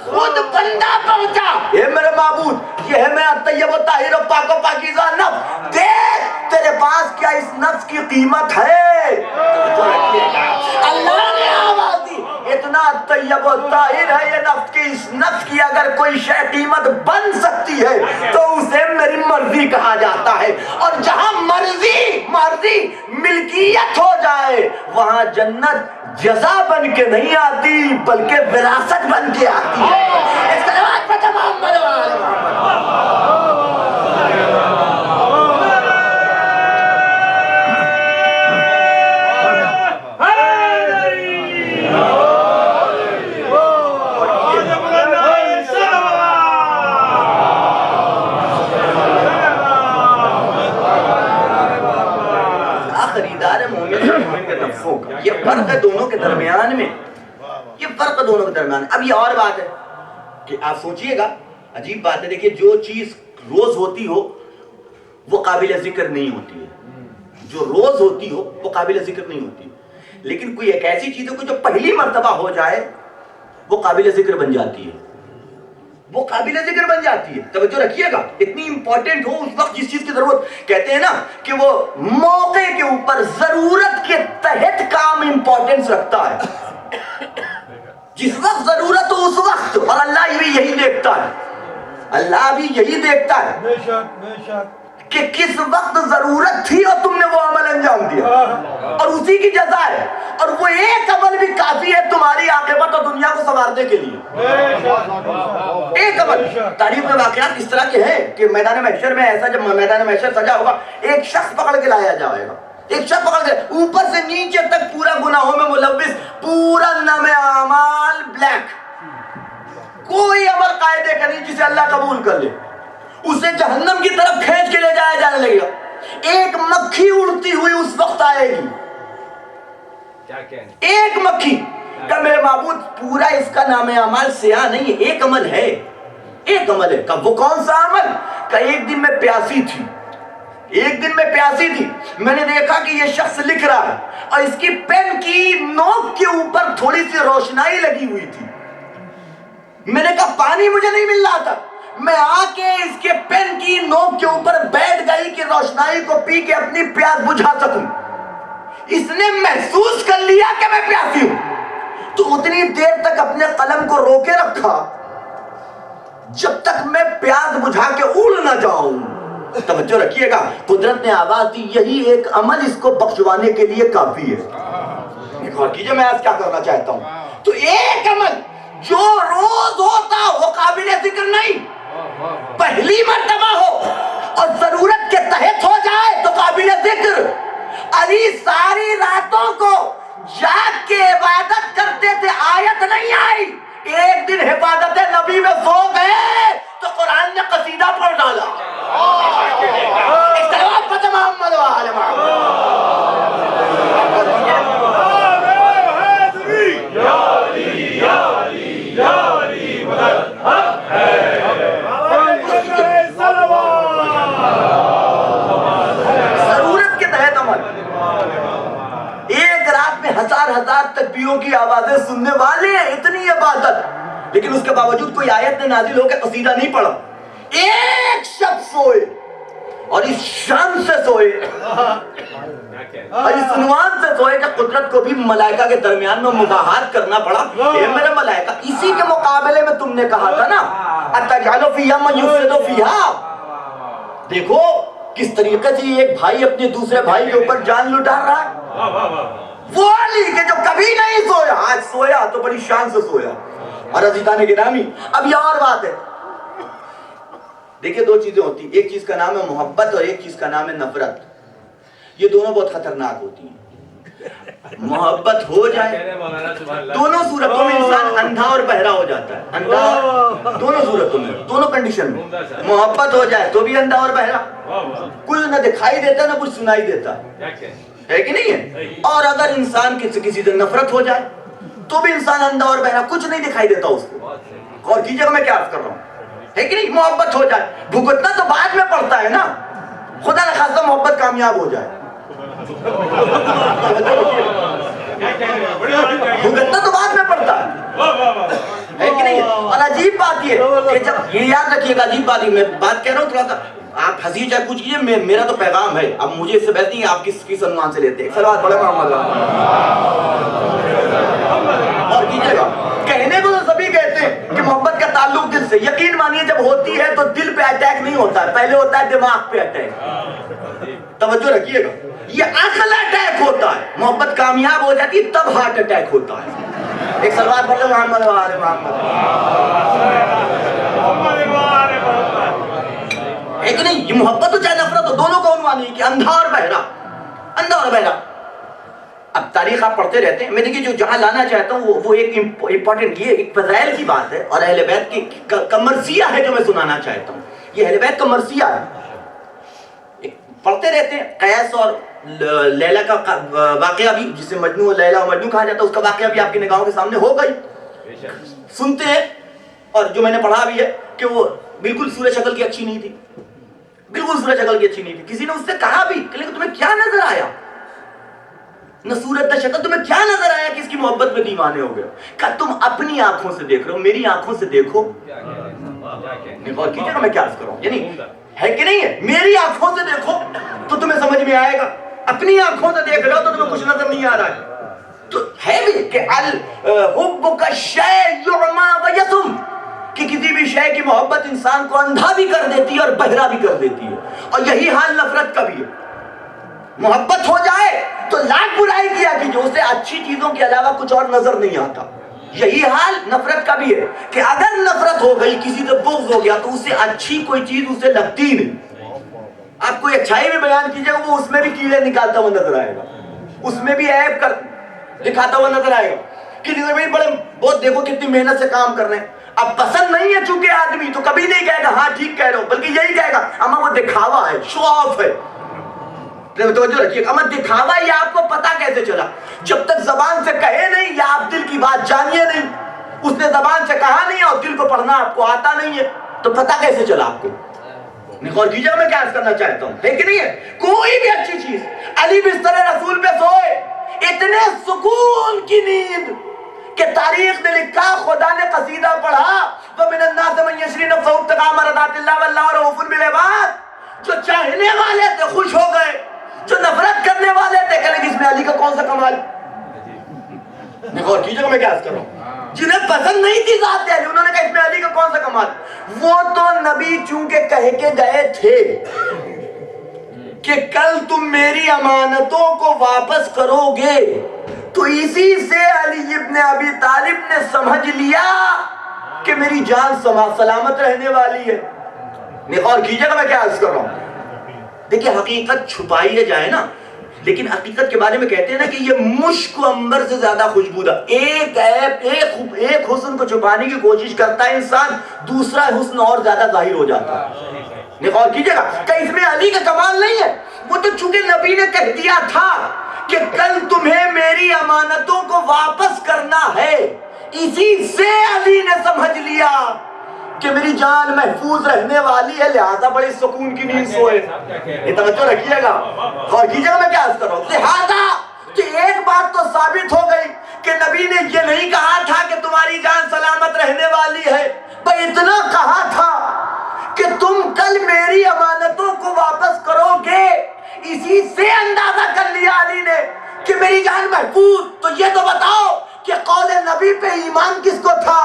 خود بندہ پہنچا، اے میرے معبود، یہ ہے میں الطیب الطاہر و پاک و پاکیزہ نفس، دیکھ تیرے پاس کیا اس نفس کی قیمت ہے۔ اللہ نے آواز دی، اتنا الطیب الطاہر ہے یہ نفس، کہ اس نفس کی اگر کوئی شے قیمت بن سکتی ہے تو اسے میری مرضی کہا جاتا ہے۔ اور جہاں مرضی ملکیت ہو جائے، وہاں جنت جزا بن کے نہیں آتی بلکہ وراثت بن کے آتی ہے۔ اس صلوات پر تمام یہ فرق ہے دونوں کے درمیان میں، یہ فرق ہے دونوں کے درمیان۔ اب یہ اور بات ہے کہ آپ سوچئے گا، عجیب بات ہے، دیکھیے جو چیز روز ہوتی ہو وہ قابل ذکر نہیں ہوتی ہے، جو روز ہوتی ہو وہ قابل ذکر نہیں ہوتی، لیکن کوئی ایک ایسی چیز ہے کہ جو پہلی مرتبہ ہو جائے وہ قابل ذکر بن جاتی ہے، وہ قابل ذکر بن جاتی ہے۔ توجہ رکھیے گا، اتنی امپورٹنٹ ہو اس وقت جس چیز کی ضرورت، کہتے ہیں نا کہ وہ موقع کے اوپر ضرورت کے تحت کام امپورٹنس رکھتا ہے، جس وقت ضرورت ہو اس وقت، اور اللہ بھی یہی دیکھتا ہے، اللہ بھی یہی دیکھتا ہے کہ کس وقت ضرورت تھی اور تم نے وہ عمل انجام دیا، اور اسی کی جزا ہے، اور وہ ایک عمل بھی کافی ہے تمہاری عاقبت اور دنیا کو سنوارنے کے لیے۔ ایک عمل، تاریخ میں واقعات اس طرح کے ہیں کہ میدان محشر میں ایسا، جب میدان محشر سجا ہوگا، ایک شخص پکڑ کے لایا جائے گا، ایک شخص پکڑ کے اوپر سے نیچے تک پورا گناہوں میں ملوث، پورا نامہ اعمال بلیک، کوئی عمل قاعدے کا نہیں جسے اللہ قبول کر لے، اسے جہنم کی طرف کھینچ کے لے جایا جانے لگے گا۔ ایک مکھی اڑتی ہوئی اس وقت آئے گی، ایک مکھی، کہ میرے معبود پورا اس کا نام اعمال سیاہ نہیں ہے، ایک عمل ہے، ایک عمل ہے۔ کہ وہ کون سا عمل؟ کہ ایک دن میں پیاسی تھی، ایک دن میں پیاسی تھی، میں نے دیکھا کہ یہ شخص لکھ رہا ہے اور اس کی پین کی نوک کے اوپر تھوڑی سی روشنائی لگی ہوئی تھی، میں نے کہا پانی مجھے نہیں مل رہا تھا، میں آ کے اس کے پین کی نوک کے اوپر بیٹھ گئی کہ روشنائی کو پی کے اپنی پیاس بجھا سکوں۔ اس نے محسوس کر لیا کہ میں پیاسی ہوں، تو اتنی دیر تک اپنے قلم کو روکے رکھا جب تک میں پیاس بجھا کے اڑ نہ جاؤں۔ توجہ رکھیے گا، قدرت نے آواز دی، یہی ایک عمل اس کو بخشوانے کے لیے کافی ہے۔ غور کیجئے میں آج کیا کرنا چاہتا ہوں، تو ایک عمل جو روز ہوتا وہ قابل ذکر نہیں، پہلی مرتبہ ہو اور ضرورت کے تحت ہو جائے تو قابل ذکر۔ علی ساری راتوں کو جاگ کے عبادت کرتے تھے، آیت نہیں آئی، ایک دن حفاظت نبی میں سو گئے تو قرآن نے قصیدہ پڑھ ڈالا۔ اختلاف پر محمد و آل ضرورت کے تحت عمل، ایک رات میں ہزار تکبیروں کی آوازیں سننے والے ہیں، اتنی عبادت، لیکن اس کے باوجود کوئی آیت نے نازل ہو کے قصیدہ نہیں پڑھا۔ ایک شخص سوئے اور اس شان سے سوئے اور اس عنوان سے سوئے کہ قدرت کو بھی ملائکہ کے درمیان میں مباحث کرنا پڑا. اے میرے ملائکہ, اسی کے مقابلے میں تم نے کہا تھا نا اتجعل فیہا من یفسد فیہا. دیکھو کس طریقے سے ایک بھائی اپنے دوسرے بھائی کے اوپر جان لٹا رہا ہے. وہ علی کہ جو کبھی نہیں سویا, آج سویا تو بڑی شان سے سویا. اور عزیزان گرامی, اب یہ اور بات ہے. دیکھیں دو چیزیں ہوتی ہیں, ایک چیز کا نام ہے محبت اور ایک چیز کا نام ہے نفرت. یہ دونوں بہت خطرناک ہوتی ہیں. محبت ہو جائے دونوں صورتوں میں انسان اندھا اور بہرا ہو جاتا ہے. اندھا دونوں صورتوں میں, دونوں کنڈیشن میں. محبت ہو جائے تو بھی اندھا اور بہرا, کچھ نہ دکھائی دیتا نہ کچھ سنائی دیتا ہے کہ نہیں ہے. اور اگر انسان کسی سے نفرت ہو جائے تو بھی انسان اندھا اور بہرا, کچھ نہیں دکھائی دیتا اس کو. اور کیجئے گا میں کیا عرض کر رہا ہوں, ہے کہ نہیں. محبت ہو جائے, بھگتنا تو بعد میں پڑتا ہے نا. خدا نہ خواستہ محبت کامیاب ہو جائے, بھگتنا تو بعد میں پڑتا ہے کہ نہیں. اور عجیب بات یہ کہ جب, یہ یاد رکھیے گا, عجیب بات یہ میں بات کہہ رہا ہوں تھوڑا سا آپ ہنسی چاہے کچھ کیجئے, میرا تو پیغام ہے. اب مجھے اس سے بحث نہیں ہے آپ کس عنوان سے لیتے ہیں. صلوات پڑھیں محمد. اور کیجئے گا, کہنے کو تو سبھی کہتے ہیں کہ محبت کا تعلق دل سے. یقین مانیے جب ہوتی ہے تو دل پہ اٹیک نہیں ہوتا ہے, پہلے ہوتا ہے دماغ پہ اٹیک. توجہ رکھیے گا, یہ عقل اٹیک ہوتا ہے. محبت کامیاب ہو جاتی ہے تب ہارٹ اٹیک ہوتا ہے. ایک صلوات پڑھیں محمد وآل محمد. ہے کہ نہیں. یہ محبت ہو چاہے نفرت ہو, دونوں کو عنوان ہے کہ اندھا اور بہرا, اندھا اور بہرا. اب تاریخ آپ پڑھتے رہتے ہیں. میں دیکھیے جو جہاں لانا چاہتا ہوں وہ ایک امپورٹنٹ, یہ ایک فضائل کی بات ہے اور اہل بیت کی مرثیہ ہے جو میں سنانا چاہتا ہوں. یہ اہل بیت کا مرثیہ ہے. پڑھتے رہتے ہیں. قیس اور لیلہ کا واقعہ بھی, جسے مجنون لیلہ و مجنون کہا جاتا ہے, اس کا واقعہ بھی آپ کی نگاہوں کے سامنے ہو گئی. سنتے ہیں, اور جو میں نے پڑھا بھی ہے کہ وہ بالکل صورت شکل کی اچھی نہیں تھی, بالکل صورت شکل کی اچھی نہیں تھی. کسی نے اس سے کہا بھی کہ لیکن تمہیں کیا نظر آیا, نہ صورت نہ شکل, تمہیں کیا نظر آیا کہ اس کی محبت میں دیوانے ہو گئے. کہا تم اپنی آنکھوں سے دیکھ رہے ہو, میری آنکھوں سے دیکھو. غور کیجئے گا میں کیا عرض کر رہا ہوں, یعنی ہے کہ نہیں ہے. میری آنکھوں سے دیکھو تو تمہیں سمجھ میں آئے گا, اپنی آنکھوں سے دیکھ رہے ہو تو تمہیں کچھ نظر نہیں آ رہا ہے. تو ہے بھی کہ الحب کالشیء یعمی ویصم, کہ کسی بھی شے کی محبت انسان کو اندھا بھی کر دیتی ہے اور بہرا بھی کر دیتی ہے. اور یہی حال نفرت کا بھی ہے. محبت ہو جائے تو لاکھ برائی کیا کہ جو اسے اچھی چیزوں کے علاوہ کچھ اور نظر نہیں آتا. یہی حال نفرت کا بھی ہے کہ اگر نفرت ہو گئی, کسی سے بغض ہو گیا, تو اسے اچھی کوئی چیز اسے لگتی ہی نہیں. آپ کوئی اچھائی بھی بیان کیجئے گا, وہ اس میں بھی کیڑے نکالتا ہوا نظر آئے گا, اس میں بھی عیب کر دکھاتا ہوا نظر آئے گا. کسی سے بھی بڑے بہت دیکھو کتنی محنت سے کام کر رہے ہیں, اب پسند نہیں ہے چونکہ آدمی, تو کبھی نہیں کہے گا ہاں ٹھیک کہہ رہے ہو, بلکہ یہی کہے گا اما وہ دکھاوا ہے, شو آف ہے. توجہ رکھیے, اما دکھاوا یہ آپ کو پتا کیسے چلا؟ جب تک زبان سے کہے نہیں یا آپ دل کی بات جانیے نہیں. اس نے زبان سے کہا نہیں اور دل کو پڑھنا آپ کو آتا نہیں ہے, تو پتا کیسے چلا آپ کو؟ غور کیجئے میں کیا عرض کرنا چاہتا ہوں, ہے کہ نہیں ہے. کوئی بھی اچھی چیز, علی بستر رسول پہ سوئے, اتنے سکون کی نیند کہ تاریخ نے لکھا, خدا نے قصیدہ پڑھا, وَمِنَ النَّاسِ مَن يَشْرِي نَفْسَهُ ابْتِغَاءَ مَرْضَاتِ اللَّهِ وَاللَّهُ رَءُوفٌ بِالْعِبَادِ. جو چاہنے والے تھے خوش ہو گئے, جو نفرت کرنے والے تھے کہنے کہ اس میں علی کا کون سا کمال. غور کیجئے میں کیا عرض کر رہا ہوں. جنہیں پسند نہیں تھی ذات علی, انہوں نے کہا اس میں علی کا کون سا کمال. وہ تو نبی چونکہ کہہ کے گئے تھے کہ کل تم میری امانتوں کو واپس کرو گے, تو اسی سے علی ابن ابی طالب نے سمجھ لیا کہ میری جان سلامت رہنے والی ہے. غور کیجئے گا میں کیا عرض کر رہا ہوں. دیکھیں حقیقت چھپائی جائے نا, لیکن حقیقت کے بارے میں کہتے ہیں نا کہ یہ مشک و عنبر سے زیادہ خوشبودہ. ایک عیب, ایک حسن کو چھپانے کی کوشش کرتا ہے انسان, دوسرا حسن اور زیادہ ظاہر ہو جاتا ہے. غور کیجئے گا کہ اس میں علی کا کمال نہیں ہے. وہ تو چونکہ نبی نے کہہ دیا تھا کہ کل تمہیں میری امانتوں کو واپس کرنا ہے, اسی سے علی نے سمجھ لیا کہ میری جان محفوظ رہنے والی ہے, لہذا بڑی سکون کی نیند سوئے. یہ توجہ رکھیے گا, اور کیجئے گا میں کیا عرض کر رہا ہوں. لہذا کہ ایک بات تو ثابت ہو گئی کہ نبی نے یہ نہیں کہا تھا کہ تمہاری جان سلامت رہنے والی ہے, بس اتنا کہا تھا کہ تم کل میری امانتوں کو واپس کرو وہی سے اندازہ کر لیا علی نے کہ میری جان محفوظ. تو یہ تو بتاؤ کہ قول نبی پہ ایمان کس کو تھا؟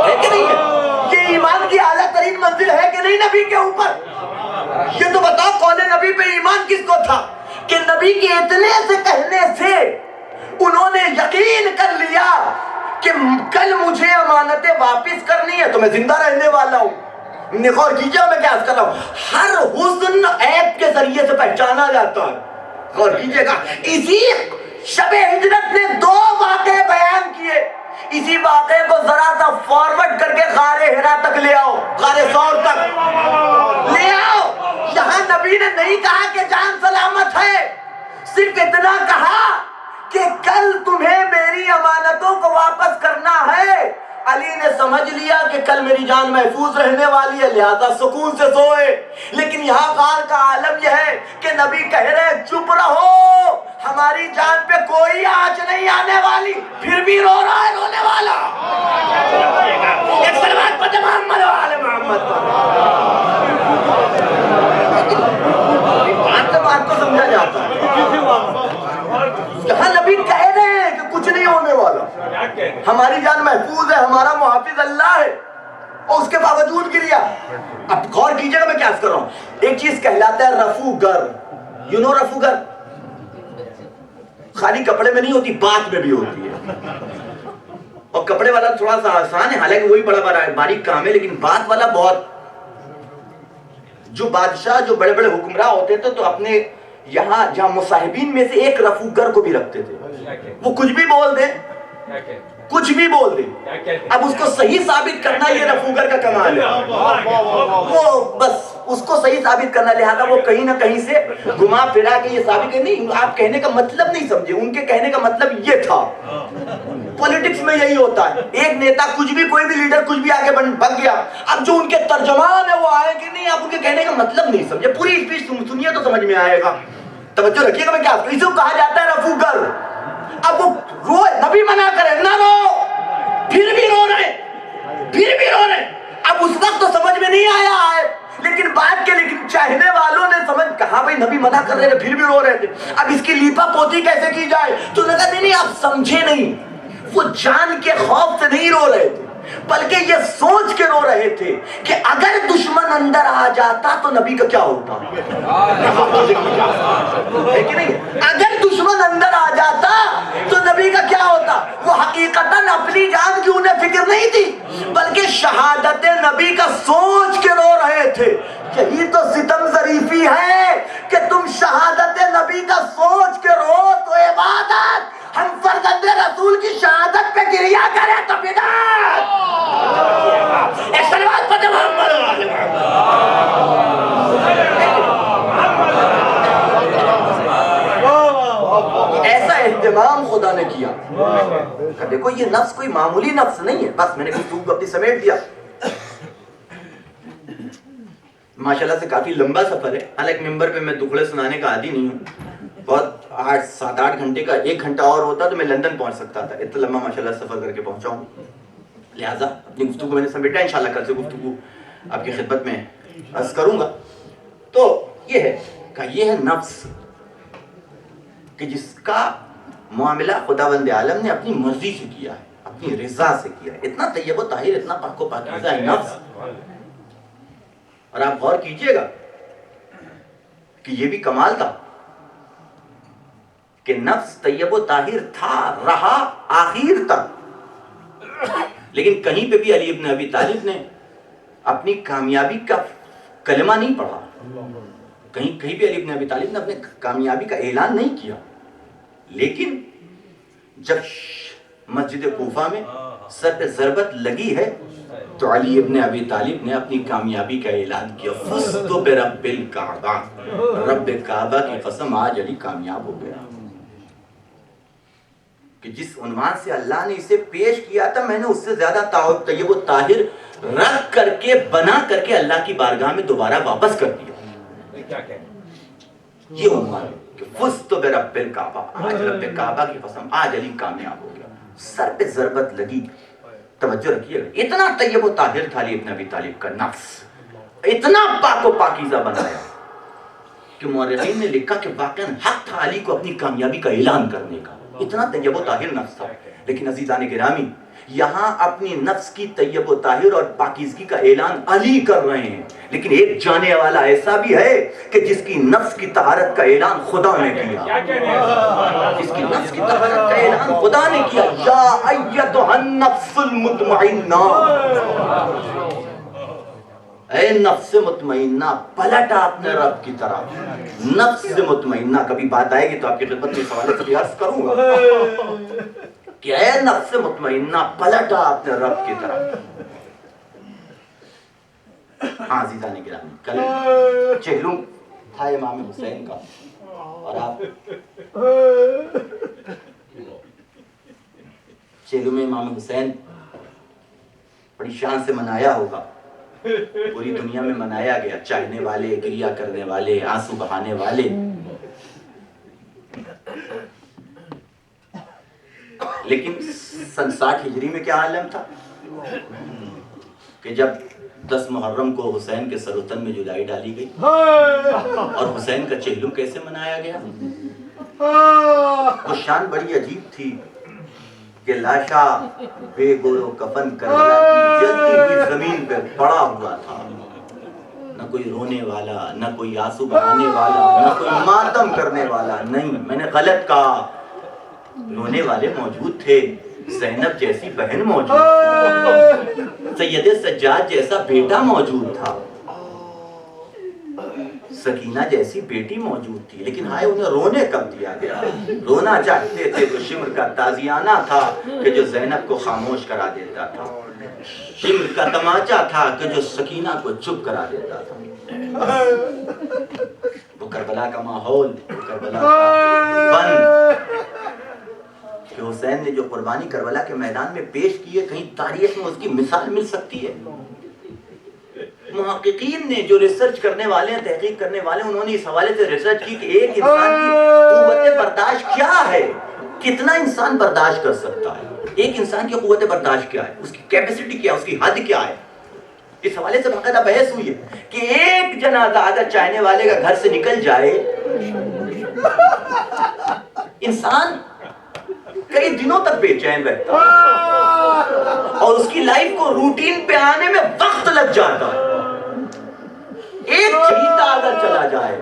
ہے کہ نہیں ہے؟ یہ ایمان کی اعلیٰ ترین منزل ہے کہ نہیں نبی کے اوپر؟ یہ تو بتاؤ قول نبی پہ ایمان کس کو تھا کہ نبی کے اتنے سے کہنے سے انہوں نے یقین کر لیا کہ کل مجھے امانتیں واپس کرنی ہے تو میں زندہ رہنے والا ہوں. غور کیجیے میں کیا کر رہا ہوں. ہر حسن عیب کے ذریعے سے پہچانا جاتا ہے. غور کیجیے گا. اسی شب ہجرت نے 2 واقعے بیان کیے. اسی واقعے کو ذرا سا فارورڈ کر کے غار ہرا تک لے آؤ, غار ثور تک لے آؤ. یہاں نبی نے نہیں کہا کہ جان سلامت ہے, صرف اتنا کہا کہ کل تمہیں میری امانتوں کو واپس کرنا ہے. علی نے سمجھ لیا کہ کل میری جان محفوظ رہنے والی ہے, لہذا سکون سے سوئے. لیکن یہاں غار کا عالم یہ ہے کہ نبی کہہ رہے چپ رہو, ہماری جان پہ کوئی آنچ نہیں آنے والی. پھر بھی رو رہا ہے رونے والا. ایک صلوات پڑھتے محمد و آل محمد پر. بات کو سمجھا جاتا ہے. یہاں نبی کہہ رہے ہیں کہ کچھ نہیں ہونے والا, ہماری جان محفوظ ہے, ہمارا محافظ اللہ ہے, اور اس کے باوجود گریا. اب غور کیجئے گا میں کیا کر رہا ہوں. ایک چیز کہلاتا ہے رفوگر. You know رفوگر؟ خالی کپڑے میں نہیں ہوتی, بات میں بھی ہوتی ہے. اور کپڑے والا تھوڑا سا آسان ہے, حالانکہ وہی بڑا باریک کام ہے, لیکن بات والا بہت. جو بادشاہ, جو بڑے بڑے حکمراں ہوتے تھے تو اپنے یہاں جہاں مصاحبین میں سے ایک رفوگر کو بھی رکھتے تھے. وہ کچھ بھی بول دے, کچھ بھی بول دے, اب اس کو صحیح ثابت کرنا یہ رفوگر کا کمال ہے. وہ بس اس کو صحیح ثابت کرنا, لہذا وہ کہیں نہ کہیں سے گھما پھرا کے یہ ثابت ہے. نہیں, آپ کہنے کا مطلب نہیں سمجھے, ان کے کہنے کا مطلب یہ تھا. پولیٹکس میں یہی ہوتا ہے, ایک نیتا کچھ بھی, کوئی بھی لیڈر کچھ بھی آگے بن گیا, اب جو ان کے ترجمان ہے وہ آئے کہ نہیں, آپ ان کے کہنے کا مطلب نہیں سمجھے. پوری اسپیچ سنیے تو سمجھ میں آئے گا. توجہ رکھیے گا میں کیا, اسے کہا جاتا ہے رفوگر. اب وہ روئے, نبی منع کرے نہ رو, پھر بھی رو رہے, پھر بھی رو رہے. اب اس وقت تو سمجھ میں نہیں آیا ہے, لیکن بعد کے لیکن چاہنے والوں نے سمجھ کہا بھائی نبی منع کر رہے تھے پھر بھی رو رہے تھے, اب اس کی لیپا پوتی کیسے کی جائے. تو نے کہا نہیں آپ سمجھے نہیں, وہ جان کے خوف سے نہیں رو رہے تھے, بلکہ یہ سوچ کے رو رہے تھے کہ اگر دشمن اندر آ جاتا تو نبی کا کیا ہوتا. ہے کہ نہیں, اگر دشمن اندر آ جاتا تو نبی کا کیا ہوتا. وہ حقیقتاً اپنی جان کی انہیں فکر نہیں تھی, بلکہ شہادت نبی کا سوچ کے رو رہے تھے. یہی تو ستم ظریفی ہے کہ تم شہادت نبی کا سوچ کے رو تو عبادت, ہم فرزند رسول کی شہادت پہ گریا کریں تو بدعت. ایک صلوات پڑھتے محمد و آل محمد. ایسا اہتمام خدا نے کیا. دیکھو یہ نفس کوئی معمولی نفس نہیں ہے. بس میں نے گفتگو اپنی سمیٹ دیا. ماشاءاللہ سے کافی لمبا سفر ہے, حالانکہ ممبر پہ میں دکھڑے سنانے کا عادی نہیں ہوں. بہت 7-8 گھنٹے کا 1 گھنٹہ اور ہوتا تو میں لندن پہنچ سکتا تھا, اتنا لمبا ماشاءاللہ سفر کر کے پہنچا ہوں. لہٰذا اپنی گفتگو میں نے سمیٹا, انشاءاللہ کل سے گفتگو آپ کی خدمت میں عرض کروں گا. تو یہ ہے کہ یہ ہے نفس کہ جس کا معاملہ خداوند عالم نے اپنی مرضی سے کیا ہے, اپنی رضا سے کیا ہے. اتنا طیب و طاہر, اتنا پاک و پاکیزہ ہے نفس. اور آپ غور کیجئے گا کہ یہ بھی کمال تھا کہ نفس طیب و طاہر تھا, رہا آخر تک. لیکن کہیں پہ بھی علی ابن ابی طالب نے اپنی کامیابی کا کلمہ نہیں پڑھا, کہیں بھی علی ابن ابی طالب نے اپنے کامیابی کا اعلان نہیں کیا. لیکن جب مسجد کوفہ میں سر پہ ضربت لگی ہے تو علی ابن ابی طالب نے اپنی کامیابی کا اعلان کیا, فزت برب الکعبہ, رب کعبہ کی قسم آج علی کامیاب ہو گیا. کہ جس عنوان سے اللہ نے اسے پیش کیا تھا, میں نے اس سے زیادہ طیب و طاہر رکھ کر کے, بنا کر کے اللہ کی بارگاہ میں دوبارہ واپس کر دیا. یہ عنوان ہے کہ فزت برب الکعبہ, آج رب کعبہ کی قسم آج علی کامیاب ہو گیا. سر پہ ضربت لگی. توجہ رکھیے گا, اتنا طیب و طاہر تھا علی ابن ابی طالب کا نفس, اتنا پاک و پاکیزہ بنایا کہ مورخین نے لکھا کہ واقعاً حق تھا علی کو اپنی کامیابی کا اعلان کرنے کا، اتنا طیب و طاہر نفس تھا. لیکن عزیزان گرامی، یہاں اپنی نفس کی طیب و طاہر اور پاکیزگی کا اعلان علی کر رہے ہیں، لیکن ایک جانے والا ایسا بھی ہے کہ جس کی نفس کی طہارت کا اعلان خدا نے کیا. جس کی نفس کی طہارت کا اعلان خدا نے کیا. یا ایتھا النفس المطمئنہ، اے نفس مطمئنہ پلٹ اپنے رب کی طرف. نفس مطمئنہ، کبھی بات آئے گی تو آپ کی خدمت میں اس حوالے سے عرض کروں گا کہ اے نفس مطمئنہ پلٹ اپنے رب کی طرف. ہاں عزیزان گرامی، کل چہلم تھا امام حسین کا، اور آپ چہلم امام حسین بڑی شان سے منایا ہوگا، پوری دنیا میں منایا گیا. چاہنے والے، گریہ کرنے والے، آنسو بہانے والے. لیکن سن 60 ہجری میں کیا عالم تھا کہ جب 10 محرم کو حسین کے سروتن میں جدائی ڈالی گئی اور حسین کا چہلم کیسے منایا گیا. وہ شان بڑی عجیب تھی کہ لاشا بے گور و کفن کربلا کی جلتی ہوئی زمین پہ پڑا ہوا تھا. نہ کوئی رونے والا، نہ کوئی آنسو بہانے والا، نہ کوئی ماتم کرنے والا. نہیں، میں نے غلط کہا. رونے والے موجود تھے، زینب جیسی بہن موجود تھی، سید سجاد جیسا بیٹا موجود تھا، سکینہ جیسی بیٹی موجود تھی. لیکن ہائے انہیں رونے کب دیا گیا. رونا چاہتے تھے تو شمر کا تازیانہ تھا کہ جو زینب کو خاموش کرا دیتا تھا. شمر کا تماچا تھا کہ جو سکینہ کو چپ کرا دیتا تھا. وہ کربلا کا ماحول، کربلا کا فن کہ حسین نے جو قربانی کربلا کے میدان میں پیش کی ہے، کہیں تاریخ میں اس کی مثال مل سکتی ہے. محققین نے، جو ریسرچ کرنے والے ہیں، تحقیق کرنے والے ہیں، انہوں نے اس حوالے سے ریسرچ کی کہ ایک انسان کی قوت برداشت کیا ہے، کتنا انسان برداشت کر سکتا ہے. ایک انسان کی قوت برداشت کیا ہے، اس کی کیپیسٹی کیا ہے، اس کی حد کیا ہے. اس حوالے سے باقاعدہ بحث ہوئی ہے کہ ایک جنازہ اگر چاہنے والے کا گھر سے نکل جائے، انسان کئی دنوں تک بے چین رہتا اور اس کی لائف کو روٹین پہ آنے میں وقت لگ جاتا. ایک چہیتا اگر چلا جائے،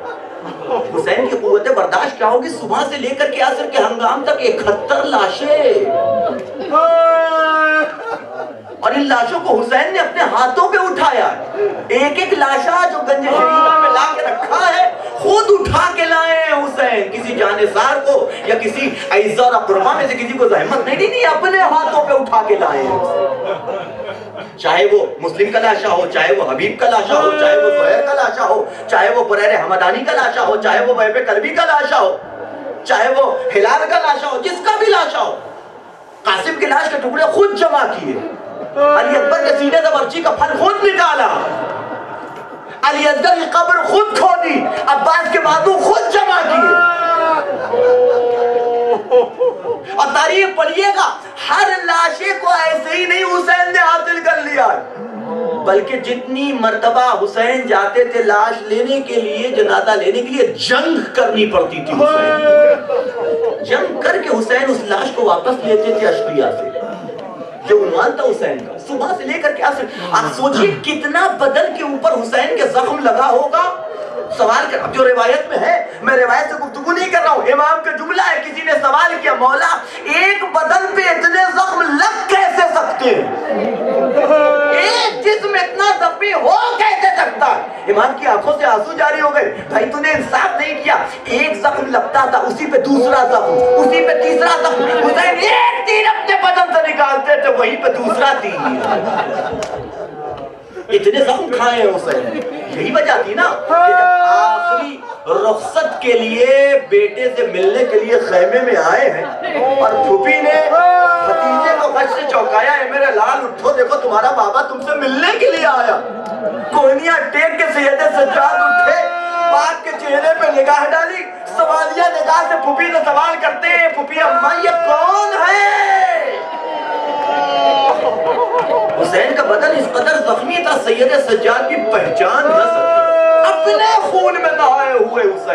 حسین کی قوت برداشت کیا ہوگی. صبح سے لے کر کے عصر کے ہنگام تک 71 لاشیں، اور ان لاشوں کو حسین نے اپنے ہاتھوں پہ اٹھایا. ایک ایک لاشا جو گنج شریفہ میں لا کے رکھا ہے خود اٹھا کے لائے ہیں حسین. کسی جانثار کو یا کسی اعزا اور اقربا میں سے کسی کو زحمت نہیں دی، اپنے ہاتھوں پہ اٹھا کے لائے ہیں. چاہے وہ مسلم کا لاشا ہو، چاہے وہ حبیب کا لاشا ہو، چاہے وہ زہیر کا لاشا ہو، چاہے وہ بریر حمدانی کا لاشا ہو، چاہے وہ وہب کلبی کا لاشا ہو، چاہے وہ ہلال کا لاشا ہو، جس کا بھی لاشا ہو. قاسم کی لاش کے ٹکڑے خود جمع کیے، علی اکبر کے سینے سے برچی کا پھل خود نکالا، علی اصغر کی قبر خود کھودی، عباس کے بازو خود جمع کیے. اور تاریخ پڑھیے گا، ہر لاشے کو ایسے ہی نہیں حسین نے حاصل کر لیا، بلکہ جتنی مرتبہ حسین جاتے تھے لاش لینے کے لیے، جنازہ لینے کے لیے، جنگ کرنی پڑتی تھی. حسین جنگ کر کے حسین اس لاش کو واپس لیتے تھے اشقیہ سے. جو عنوان تھا حسین کا، صبح سے لے کر کے عصر. آپ سوچئے کتنا بدن کے اوپر حسین کے زخم لگا ہوگا. سوال کر، اب جو روایت میں ہے، میں روایت سے گفتگو نہیں کر رہا ہوں، امام کا جملہ ہے. کسی نے سوال کیا، مولا ایک بدن پہ اتنے زخم لگ کیسے سکتے ہیں، ایک جسم اتنا زخمی ہو کیسے سکتا ہے. امام کی آنکھوں سے آنسو جاری ہو گئے. بھائی تو نے انصاف نہیں کیا. ایک زخم لگتا تھا، اسی پہ دوسرا زخم، اسی پہ تیسرا زخم. حسین ایک تیر اپنے بدن سے نکالتے تھے، وہیں پہ دوسرا تیر. اتنے زخم کھائے ہیں حسین. یہی وجہ تھی نا کہ جب آخری رخصت کے لیے بیٹے سے ملنے کے لیے خیمے میں آئے ہیں اور پھوپھی نے بھتیجے کو غش سے چوکایا، ہے میرے لال اٹھو دیکھو تمہارا بابا تم سے ملنے کے لیے آیا. کوہنیاں ٹیک کے سید سجاد اٹھے، باپ کے چہرے پہ نگاہ ڈالی، سوالیہ نگاہ سے پھوپھی سے سوال کرتے ہیں، پھوپھی اماں یہ کون ہے؟ حسین کا بدن اس قدر زخمی تھا سید سجاد کی پہچان نہ سکے. اپنے خون میں نہائے ہوئے حسین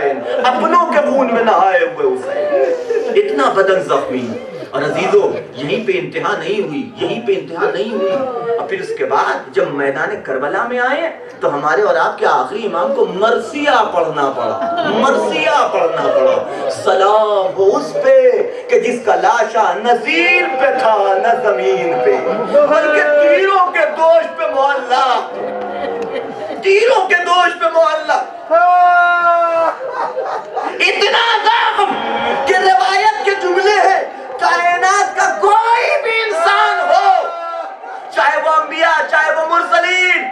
خون میں نہائے ہوئے حسین، اتنا بدن زخمی. اور عزیزو یہیں پہ انتہا نہیں ہوئی، یہیں پہ انتہا نہیں ہوئی. اور پھر اس کے بعد جب میدان کربلا میں آئے تو ہمارے اور آپ کے آخری امام کو مرثیہ پڑھنا پڑا، مرثیہ پڑھنا پڑا. سلام ہو اس پہ کہ جس کا لاشا نہ زمین پہ تھا نہ زمین پہ، بلکہ تیروں کے دوش پہ معلق، تیروں کے دوش پہ معلق. اتنا زخم کہ روایت کے جملے ہیں کائنات کا کوئی بھی انسان ہو، چاہے وہ انبیاء، چاہے وہ مرسلین،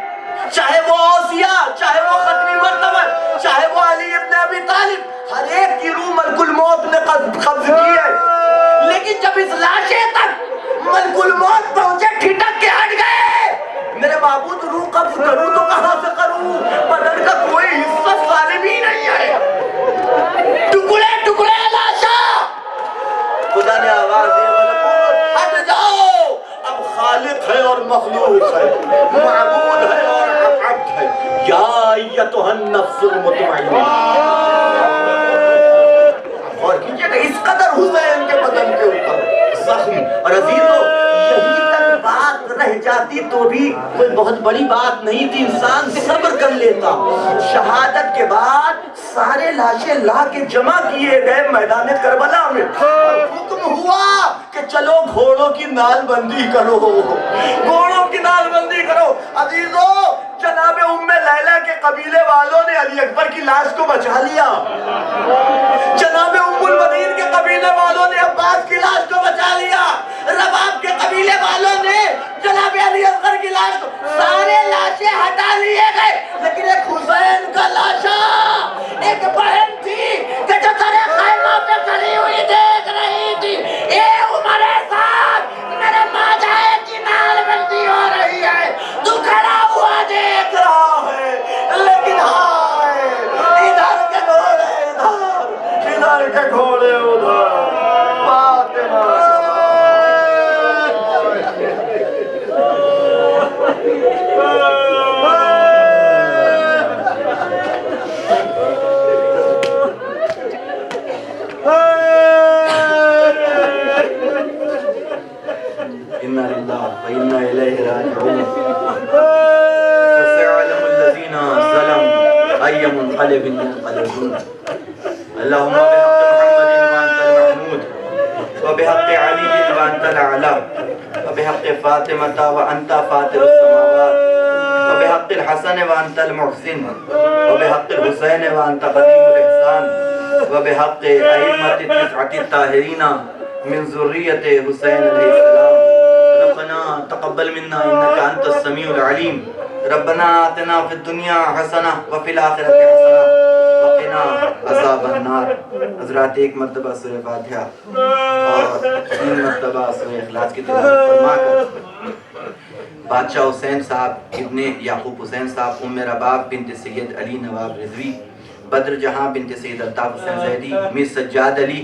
چاہے وہ اوصیاء، چاہے وہ ختمی مرتبہ، چاہے وہ علی ابن ابی طالب، ہر ایک کی روح ملک الموت نے قبض کی ہے. لیکن جب اس لاشے تک ملک الموت پہنچے ٹھٹک کے ہٹ گئے. میرے معبود روح قبض کروں تو کہاں سے کروں؟ بدن کا کوئی حصہ سالم ہی نہیں ہے، ٹکڑے ٹکڑے لاشا. خدا نے آواز دی ملکوت ہٹ جاؤ، اب خالق ہے اور مخلوق ہے، معبود ہے اور عبد ہے. یا ایتھا النفس المطمئنہ. اور کیجئے کہ اس قدر حسین کے بدن کے اوپر زخم. اور عزیزو یہی تک بات رہ جاتی تو بھی کوئی بہت بڑی بات نہیں تھی، انسان صبر کر لیتا. شہادت کے بعد سارے لاشیں لا کے جمع کیے گئے میدان کربلا میں. حکم ہوا کہ چلو گھوڑوں کی نال بندی کرو، گھوڑوں کی نال بندی کرو. عزیزو جناب ام لیلہ کے قبیلے والوں نے علی اکبر کی لاش کو بچا لیا، جناب ام المدین کے قبیلے والوں نے عباس کی لاش کو بچا لیا، رباب کے قبیلے والوں نے جناب علی اصغر کی لاش کو، سارے لاشیں ہٹا لیے گئے. لیکن ایک حسین کا لاشا، ایک بہن تھی کہ جو سارے خیمہ پہ کھڑی ہوئی دیکھ رہی تھی، اے عمر صاحب میرے ماجائے کی نال بندی ہو رہی ہے، تو کھڑا ہوا دیکھ رہا ہے. لیکن ہائے ادھر کے گھوڑے ادھر، ادھر کے گھوڑے ادھر. فاطمہ اِنَّا لِلَّهِ وَإِنَّا إِلَيْهِ رَاجِعُونَ. فَسَيَعْلَمُ الَّذِينَ ظَلَمُوا أَيَّ مُنقَلِبٍ يَنقَلِبُونَ. اللهم بحق محمد وأنت المحمود، وبحق علي وأنت الأعلى، وبحق فاطمة وأنت فاطر السماوات، وبحق الحسن وأنت المحسن، وبحق الحسين وأنت قديم الإحسان، وبحق أئمة التسعة الطاهرين من ذرية حسين عليه السلام. ربنا تقبل منا إنك أنت السميع العليم. ربنا آتنا في الدنيا حسنة وفي الآخرة حسنة وقنا عذاب النار. حضرات ایک مرتبہ سورہ فاتحہ اور 3 مرتبہ سورہ اخلاص کی تلاوت فرما کر بادشاہ حسین صاحب ابن یعقوب حسین صاحب، ام رباب بنت سید علی نواب رضوی، بدر جہاں بنت سید الطاف حسین زیدی، میر سجاد علی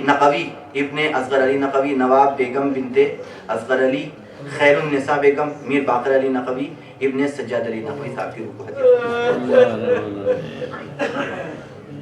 نقوی ابن اصغر علی نقوی، نواب بیگم بنت اصغر علی، خیر النساء بیگم، میر باقر علی نقوی ابن سجاد علی نقوی صاحب کی روح کو ہدیہ